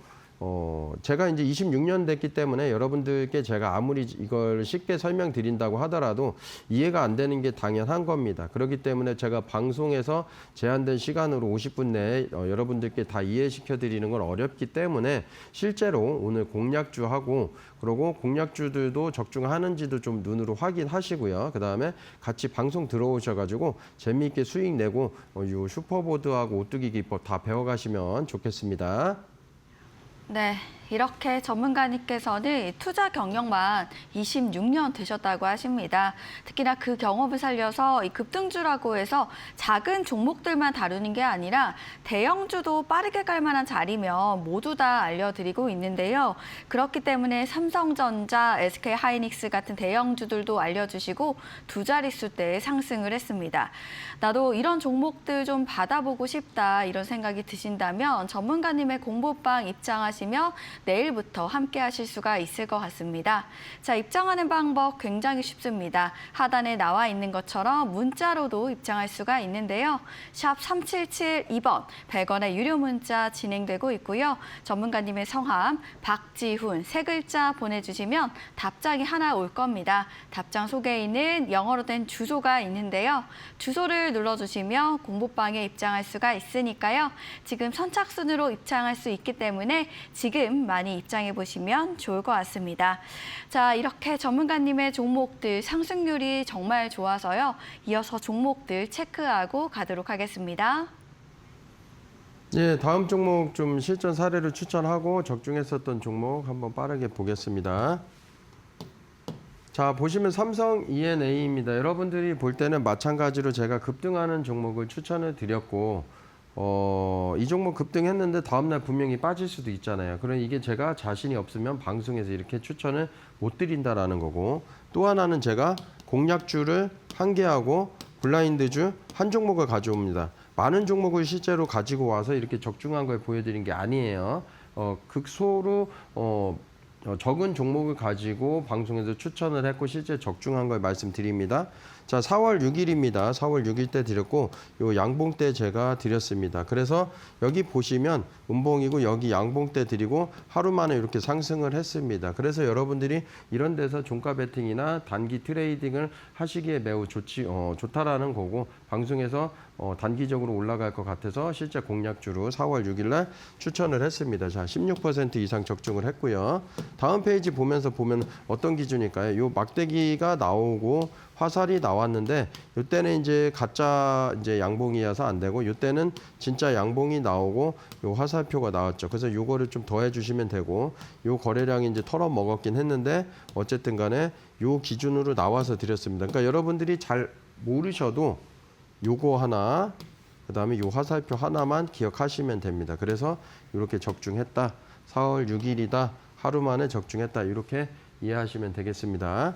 제가 이제 26년 됐기 때문에 여러분들께 제가 아무리 이걸 쉽게 설명드린다고 하더라도 이해가 안 되는 게 당연한 겁니다. 그렇기 때문에 제가 방송에서 제한된 시간으로 50분 내에 여러분들께 다 이해시켜 드리는 건 어렵기 때문에 실제로 오늘 공략주하고 그리고 공략주들도 적중하는지도 좀 눈으로 확인하시고요. 그 다음에 같이 방송 들어오셔가지고 재미있게 수익 내고 요 슈퍼보드하고 오뚜기 기법 다 배워가시면 좋겠습니다. 네, 이렇게 전문가님께서는 투자 경력만 26년 되셨다고 하십니다. 특히나 그 경험을 살려서 이 급등주라고 해서 작은 종목들만 다루는 게 아니라 대형주도 빠르게 갈 만한 자리면 모두 다 알려드리고 있는데요. 그렇기 때문에 삼성전자, SK하이닉스 같은 대형주들도 알려주시고 두 자릿수대에 상승을 했습니다. 나도 이런 종목들 좀 받아보고 싶다 이런 생각이 드신다면 전문가님의 공부방 입장하시면 내일부터 함께 하실 수가 있을 것 같습니다. 자, 입장하는 방법 굉장히 쉽습니다. 하단에 나와 있는 것처럼 문자로도 입장할 수가 있는데요. 샵 3772번 100원의 유료 문자 진행되고 있고요. 전문가님의 성함 박지훈 세 글자 보내주시면 답장이 하나 올 겁니다. 답장 속에 있는 영어로 된 주소가 있는데요. 주소를 눌러주시면 공부방에 입장할 수가 있으니까요. 지금 선착순으로 입장할 수 있기 때문에 지금 많이 입장해 보시면 좋을 것 같습니다. 자, 이렇게 전문가님의 종목들 상승률이 정말 좋아서요. 이어서 종목들 체크하고 가도록 하겠습니다. 예, 다음 종목 좀 실전 사례를 추천하고 적중했었던 종목 한번 빠르게 보겠습니다. 자, 보시면 삼성 E&A입니다. 여러분들이 볼 때는 마찬가지로 제가 급등하는 종목을 추천을 드렸고 이 종목 급등했는데 다음날 분명히 빠질 수도 있잖아요. 그럼 이게 제가 자신이 없으면 방송에서 이렇게 추천을 못 드린다라는 거고, 또 하나는 제가 공략주를 한 개하고 블라인드주 한 종목을 가져옵니다. 많은 종목을 실제로 가지고 와서 이렇게 적중한 걸 보여드린 게 아니에요. 극소로 적은 종목을 가지고 방송에서 추천을 했고 실제 적중한 걸 말씀드립니다. 자, 4월 6일입니다. 4월 6일 때 드렸고 요 양봉 때 제가 드렸습니다. 그래서 여기 보시면 음봉이고 여기 양봉 때 드리고 하루 만에 이렇게 상승을 했습니다. 그래서 여러분들이 이런 데서 종가 베팅이나 단기 트레이딩을 하시기에 매우 좋다라는 거고, 방송에서 단기적으로 올라갈 것 같아서 실제 공략주로 4월 6일 날 추천을 했습니다. 자, 16% 이상 적중을 했고요. 다음 페이지 보면 어떤 기준일까요? 요 막대기가 나오고 화살이 나왔는데 이때는 이제 가짜 이제 양봉이어서 안 되고 이때는 진짜 양봉이 나오고 요 화살표가 나왔죠. 그래서 요거를 좀 더해 주시면 되고, 요 거래량이 이제 털어 먹었긴 했는데 어쨌든 간에 요 기준으로 나와서 드렸습니다. 그러니까 여러분들이 잘 모르셔도 요거 하나, 그다음에 요 화살표 하나만 기억하시면 됩니다. 그래서 이렇게 적중했다. 4월 6일이다. 하루 만에 적중했다. 이렇게 이해하시면 되겠습니다.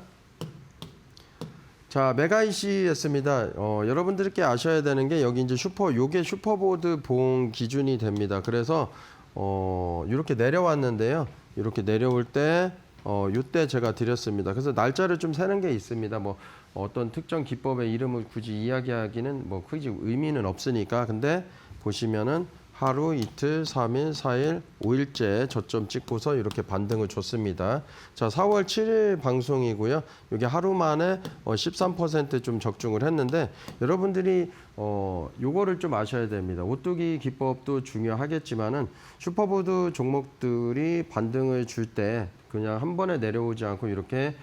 자, 메가이시였습니다. 여러분들께 아셔야 되는 게 여기 이제 요게 슈퍼보드 봉 기준이 됩니다. 그래서 이렇게 내려왔는데요. 이렇게 내려올 때 요때 제가 드렸습니다. 그래서 날짜를 좀 세는 게 있습니다. 뭐 어떤 특정 기법의 이름을 굳이 이야기하기는 뭐 크게 의미는 없으니까. 근데 보시면은 하루, 이틀, 3일, 4일, 5일째 저점 찍고서 이렇게 반등을 줬습니다. 자, 4월 7일 방송이고요. 여기 하루 만에 13% 좀 적중을 했는데 여러분들이 요거를 좀 아셔야 됩니다. 오뚜기 기법도 중요하겠지만은 슈퍼보드 종목들이 반등을 줄 때 그냥 한 번에 내려오지 않고 이렇게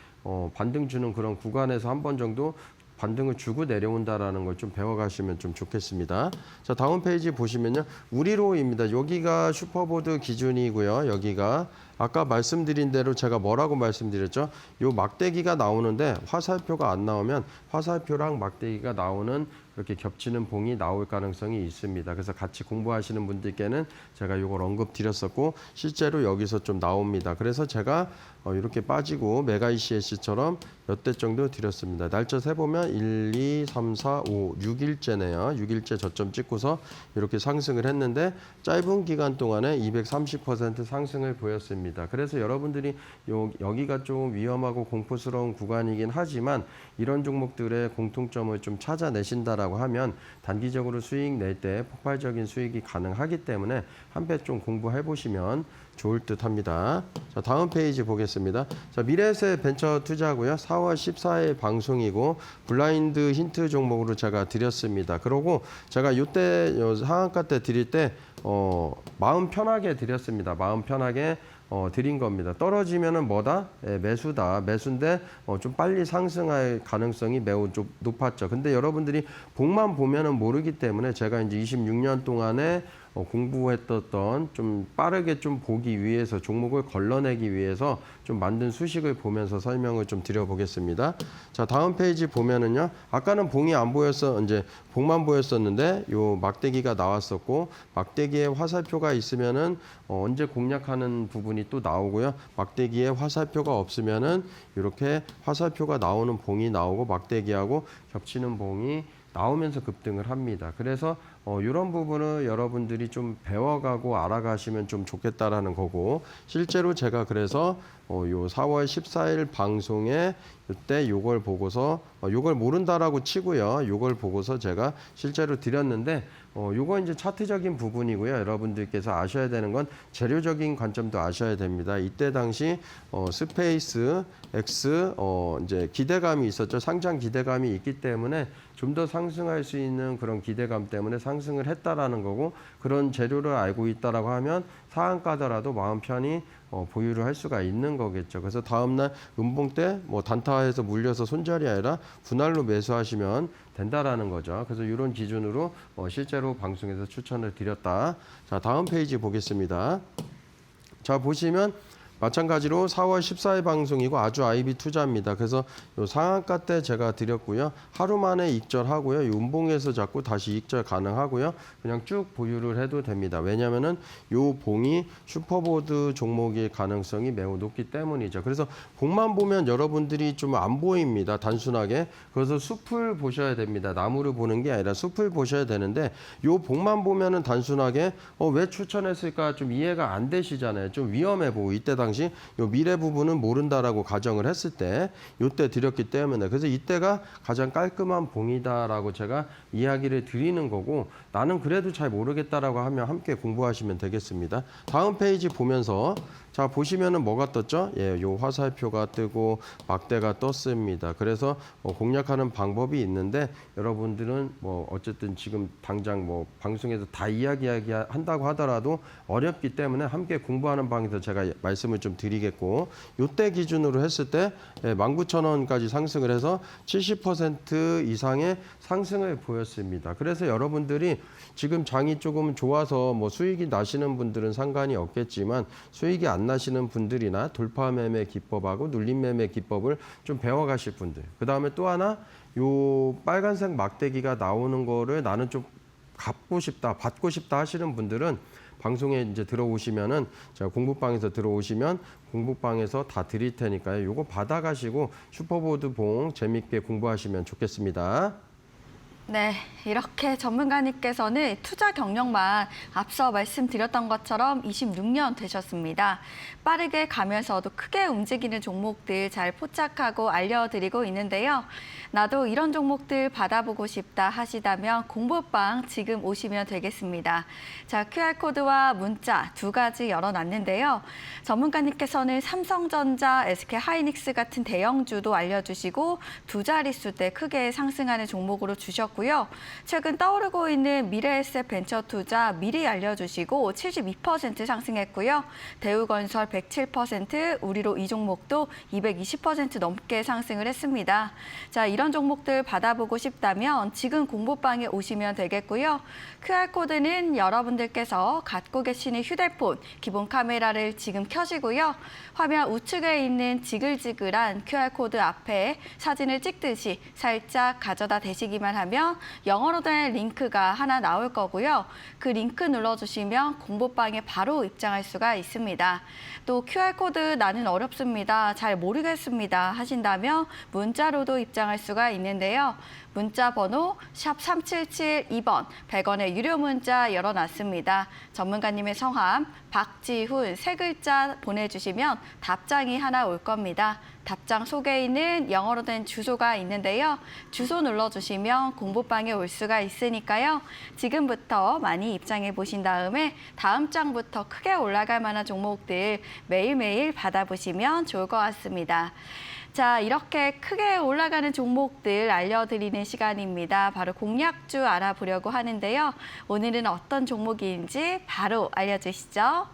반등 주는 그런 구간에서 한 번 정도 반등을 주고 내려온다라는 걸 좀 배워가시면 좀 좋겠습니다. 자, 다음 페이지 보시면요. 우리로입니다. 여기가 슈퍼보드 기준이고요. 여기가 아까 말씀드린 대로 제가 뭐라고 말씀드렸죠? 요 막대기가 나오는데 화살표가 안 나오면 화살표랑 막대기가 나오는 그렇게 겹치는 봉이 나올 가능성이 있습니다. 그래서 같이 공부하시는 분들께는 제가 이걸 언급드렸었고 실제로 여기서 좀 나옵니다. 그래서 제가 이렇게 빠지고 메가 ECS처럼 몇 대 정도 드렸습니다. 날짜 세보면 1, 2, 3, 4, 5, 6일째네요. 6일째 저점 찍고서 이렇게 상승을 했는데 짧은 기간 동안에 230% 상승을 보였습니다. 그래서 여러분들이 여기가 좀 위험하고 공포스러운 구간이긴 하지만 이런 종목들의 공통점을 좀 찾아내신다라고 하면 단기적으로 수익 낼 때 폭발적인 수익이 가능하기 때문에 한 배 좀 공부해 보시면 좋을 듯 합니다. 자, 다음 페이지 보겠습니다. 자, 미래세 벤처 투자고요. 4월 14일 방송이고 블라인드 힌트 종목으로 제가 드렸습니다. 그리고 제가 이때 상한가 때 드릴 때 마음 편하게 드렸습니다. 마음 편하게 드린 겁니다. 떨어지면은 뭐다? 매수다. 매수인데 좀 빨리 상승할 가능성이 매우 좀 높았죠. 근데 여러분들이 복만 보면은 모르기 때문에 제가 이제 26년 동안에 공부했던 좀 빠르게 좀 보기 위해서 종목을 걸러내기 위해서 좀 만든 수식을 보면서 설명을 좀 드려보겠습니다. 자, 다음 페이지 보면은요. 아까는 봉이 안 보였어. 이제 봉만 보였었는데 요 막대기가 나왔었고 막대기에 화살표가 있으면은 언제 공략하는 부분이 또 나오고요. 막대기에 화살표가 없으면은 이렇게 화살표가 나오는 봉이 나오고 막대기하고 겹치는 봉이 나오면서 급등을 합니다. 그래서 이런 부분을 여러분들이 좀 배워가고 알아가시면 좀 좋겠다라는 거고 실제로 제가 그래서 요 4월 14일 방송에 이때 요걸 보고서 요걸 모른다라고 치고요. 요걸 보고서 제가 실제로 드렸는데 요거 이제 차트적인 부분이고요. 여러분들께서 아셔야 되는 건 재료적인 관점도 아셔야 됩니다. 이때 당시 스페이스 X 이제 기대감이 있었죠. 상장 기대감이 있기 때문에 좀 더 상승할 수 있는 그런 기대감 때문에 상승을 했다라는 거고 그런 재료를 알고 있다라고 하면 상한가더라도 마음 편히 보유를 할 수가 있는 거겠죠. 그래서 다음날 음봉 때 뭐 단타에서 물려서 손절이 아니라 분할로 매수하시면 된다라는 거죠. 그래서 이런 기준으로 실제로 방송에서 추천을 드렸다. 자, 다음 페이지 보겠습니다. 자, 보시면 마찬가지로 4월 14일 방송이고 아주 IB 투자입니다. 그래서 요 상한가 때 제가 드렸고요. 하루 만에 익절하고요. 이 음봉에서 잡고 다시 익절 가능하고요. 그냥 쭉 보유를 해도 됩니다. 왜냐하면은 요 봉이 슈퍼보드 종목일 가능성이 매우 높기 때문이죠. 그래서 봉만 보면 여러분들이 좀 안 보입니다. 단순하게. 그래서 숲을 보셔야 됩니다. 나무를 보는 게 아니라 숲을 보셔야 되는데 요 봉만 보면은 단순하게 왜 추천했을까 좀 이해가 안 되시잖아요. 좀 위험해 보고 이때 당시 요 미래 부분은 모른다라고 가정을 했을 때 요때 드렸기 때문에 그래서 이때가 가장 깔끔한 봉이다라고 제가 이야기를 드리는 거고 나는 그래도 잘 모르겠다라고 하면 함께 공부하시면 되겠습니다. 다음 페이지 보면서 자 보시면은 뭐가 떴죠? 예, 요 화살표가 뜨고 막대가 떴습니다. 그래서 공략하는 방법이 있는데 여러분들은 뭐 어쨌든 지금 당장 뭐 방송에서 다 이야기한다고 하더라도 어렵기 때문에 함께 공부하는 방에서 제가 말씀을 좀 드리겠고 요때 기준으로 했을 때 19,000원까지 상승을 해서 70% 이상의 상승을 보였습니다. 그래서 여러분들이 지금 장이 조금 좋아서 뭐 수익이 나시는 분들은 상관이 없겠지만 수익이 안 나시는 분들이나 돌파 매매 기법하고 눌림 매매 기법을 좀 배워가실 분들. 그 다음에 또 하나 요 빨간색 막대기가 나오는 거를 나는 좀 갖고 싶다, 받고 싶다 하시는 분들은 방송에 이제 들어오시면은 제가 공부방에서 들어오시면 공부방에서 다 드릴 테니까요. 요거 받아가시고 슈퍼보드 봉 재밌게 공부하시면 좋겠습니다. 네, 이렇게 전문가님께서는 투자 경력만 앞서 말씀드렸던 것처럼 26년 되셨습니다. 빠르게 가면서도 크게 움직이는 종목들 잘 포착하고 알려드리고 있는데요. 나도 이런 종목들 받아보고 싶다 하시다면 공부방 지금 오시면 되겠습니다. 자, QR코드와 문자 두 가지 열어놨는데요. 전문가님께서는 삼성전자, SK하이닉스 같은 대형주도 알려주시고 두 자릿수 대 크게 상승하는 종목으로 주셨고요. 같고요. 최근 떠오르고 있는 미래에셋 벤처 투자 미리 알려주시고 72% 상승했고요. 대우건설 107%, 우리로 이 종목도 220% 넘게 상승을 했습니다. 자, 이런 종목들 받아보고 싶다면 지금 공부방에 오시면 되겠고요. QR코드는 여러분들께서 갖고 계시는 휴대폰 기본 카메라를 지금 켜시고요. 화면 우측에 있는 지글지글한 QR코드 앞에 사진을 찍듯이 살짝 가져다 대시기만 하면 영어로 된 링크가 하나 나올 거고요. 그 링크 눌러주시면 공부방에 바로 입장할 수가 있습니다. 또 QR코드 나는 어렵습니다. 잘 모르겠습니다 하신다면 문자로도 입장할 수가 있는데요. 문자 번호 샵 3772번 100원의 유료 문자 열어놨습니다. 전문가님의 성함 박지훈 3글자 보내주시면 답장이 하나 올 겁니다. 답장 속에 있는 영어로 된 주소가 있는데요. 주소 눌러주시면 공부방에 올 수가 있으니까요. 지금부터 많이 입장해 보신 다음에 다음 장부터 크게 올라갈 만한 종목들 매일매일 받아보시면 좋을 것 같습니다. 자, 이렇게 크게 올라가는 종목들 알려드리는 시간입니다. 바로 공략주 알아보려고 하는데요. 오늘은 어떤 종목인지 바로 알려주시죠.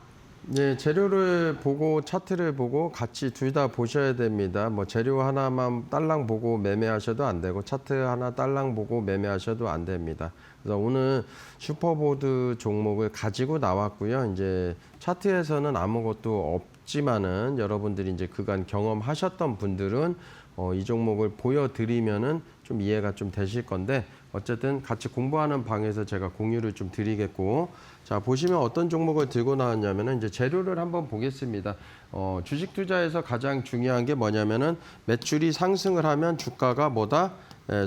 네, 재료를 보고 차트를 보고 같이 둘 다 보셔야 됩니다. 뭐 재료 하나만 딸랑 보고 매매하셔도 안 되고 차트 하나 딸랑 보고 매매하셔도 안 됩니다. 그래서 오늘 슈퍼보드 종목을 가지고 나왔고요. 이제 차트에서는 아무것도 없지만은 여러분들이 이제 그간 경험하셨던 분들은 이 종목을 보여드리면은 좀 이해가 좀 되실 건데 어쨌든 같이 공부하는 방에서 제가 공유를 좀 드리겠고, 자 보시면 어떤 종목을 들고 나왔냐면은 이제 재료를 한번 보겠습니다. 주식 투자에서 가장 중요한 게 뭐냐면은 매출이 상승을 하면 주가가 뭐다?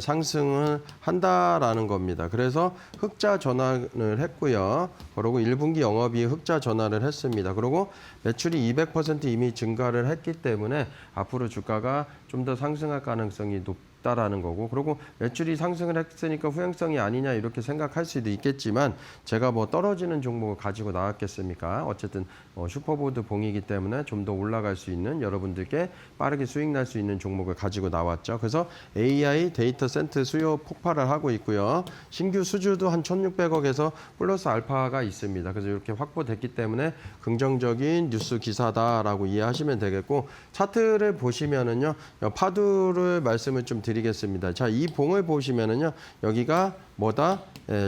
상승을 한다라는 겁니다. 그래서 흑자 전환을 했고요. 그리고 1분기 영업이익 흑자 전환을 했습니다. 그리고 매출이 200% 이미 증가를 했기 때문에 앞으로 주가가 좀 더 상승할 가능성이 높다라는 거고, 그리고 매출이 상승을 했으니까 후행성이 아니냐 이렇게 생각할 수도 있겠지만 제가 뭐 떨어지는 종목을 가지고 나왔겠습니까? 어쨌든 슈퍼보드 봉이기 때문에 좀 더 올라갈 수 있는, 여러분들께 빠르게 수익 날 수 있는 종목을 가지고 나왔죠. 그래서 AI 데이터 센터 수요 폭발을 하고 있고요. 신규 수주도 한 1,600억에서 플러스 알파가 있습니다. 그래서 이렇게 확보됐기 때문에 긍정적인 뉴스 기사다라고 이해하시면 되겠고, 차트를 보시면은요, 파두를 말씀을 좀 드리겠습니다. 자, 이 봉을 보시면은요, 여기가 뭐다?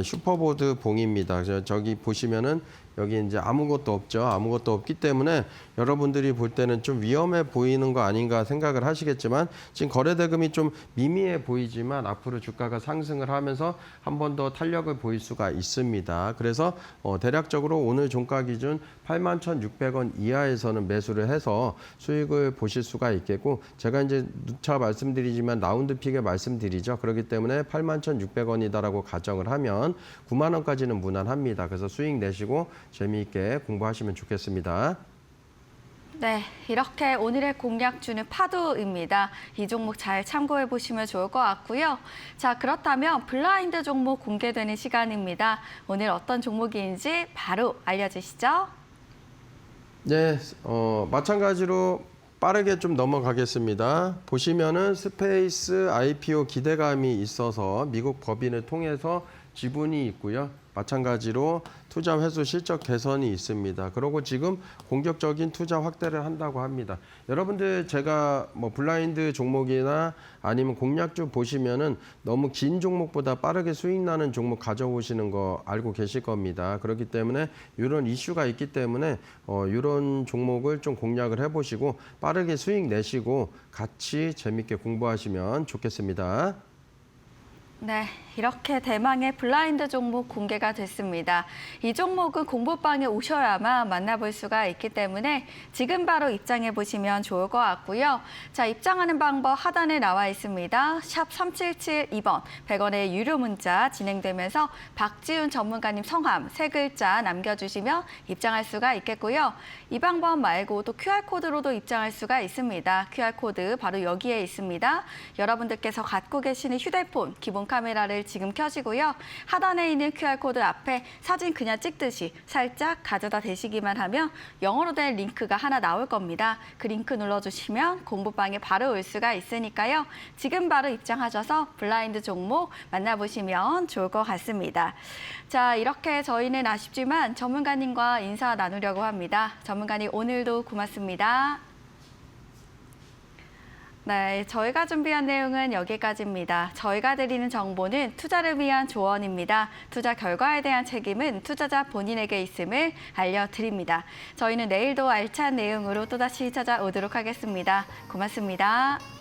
슈퍼보드 봉입니다. 저기 보시면은 여기 이제 아무것도 없죠. 아무것도 없기 때문에 여러분들이 볼 때는 좀 위험해 보이는 거 아닌가 생각을 하시겠지만 지금 거래대금이 좀 미미해 보이지만 앞으로 주가가 상승을 하면서 한 번 더 탄력을 보일 수가 있습니다. 그래서 대략적으로 오늘 종가 기준 81,600원 이하에서는 매수를 해서 수익을 보실 수가 있겠고, 제가 이제 누차 말씀드리지만 라운드 픽에 말씀드리죠. 그렇기 때문에 81,600원이다라고 가정을 하면 9만 원까지는 무난합니다. 그래서 수익 내시고 재미있게 공부하시면 좋겠습니다. 네, 이렇게 오늘의 공략주는 파도입니다. 이 종목 잘 참고해 보시면 좋을 것 같고요. 자, 그렇다면 블라인드 종목 공개되는 시간입니다. 오늘 어떤 종목인지 바로 알려주시죠. 네, 마찬가지로 빠르게 좀 넘어가겠습니다. 보시면은 스페이스 IPO 기대감이 있어서 미국 법인을 통해서 지분이 있고요. 마찬가지로 투자 회수 실적 개선이 있습니다. 그리고 지금 공격적인 투자 확대를 한다고 합니다. 여러분들 제가 뭐 블라인드 종목이나 아니면 공략주 보시면은 너무 긴 종목보다 빠르게 수익 나는 종목 가져오시는 거 알고 계실 겁니다. 그렇기 때문에 이런 이슈가 있기 때문에 이런 종목을 좀 공략을 해보시고 빠르게 수익 내시고 같이 재밌게 공부하시면 좋겠습니다. 네, 이렇게 대망의 블라인드 종목 공개가 됐습니다. 이 종목은 공부방에 오셔야만 만나볼 수가 있기 때문에 지금 바로 입장해 보시면 좋을 것 같고요. 자, 입장하는 방법 하단에 나와 있습니다. 샵 3772번 100원의 유료 문자 진행되면서 박지훈 전문가님 성함 3글자 남겨주시면 입장할 수가 있겠고요. 이 방법 말고 또 QR코드로도 입장할 수가 있습니다. QR코드 바로 여기에 있습니다. 여러분들께서 갖고 계시는 휴대폰 기본 카메라를 지금 켜시고요. 하단에 있는 QR코드 앞에 사진 그냥 찍듯이 살짝 가져다 대시기만 하면 영어로 된 링크가 하나 나올 겁니다. 그 링크 눌러주시면 공부방에 바로 올 수가 있으니까요. 지금 바로 입장하셔서 블라인드 종목 만나보시면 좋을 것 같습니다. 자, 이렇게 저희는 아쉽지만 전문가님과 인사 나누려고 합니다. 전문가님 오늘도 고맙습니다. 네, 저희가 준비한 내용은 여기까지입니다. 저희가 드리는 정보는 투자를 위한 조언입니다. 투자 결과에 대한 책임은 투자자 본인에게 있음을 알려드립니다. 저희는 내일도 알찬 내용으로 또다시 찾아오도록 하겠습니다. 고맙습니다.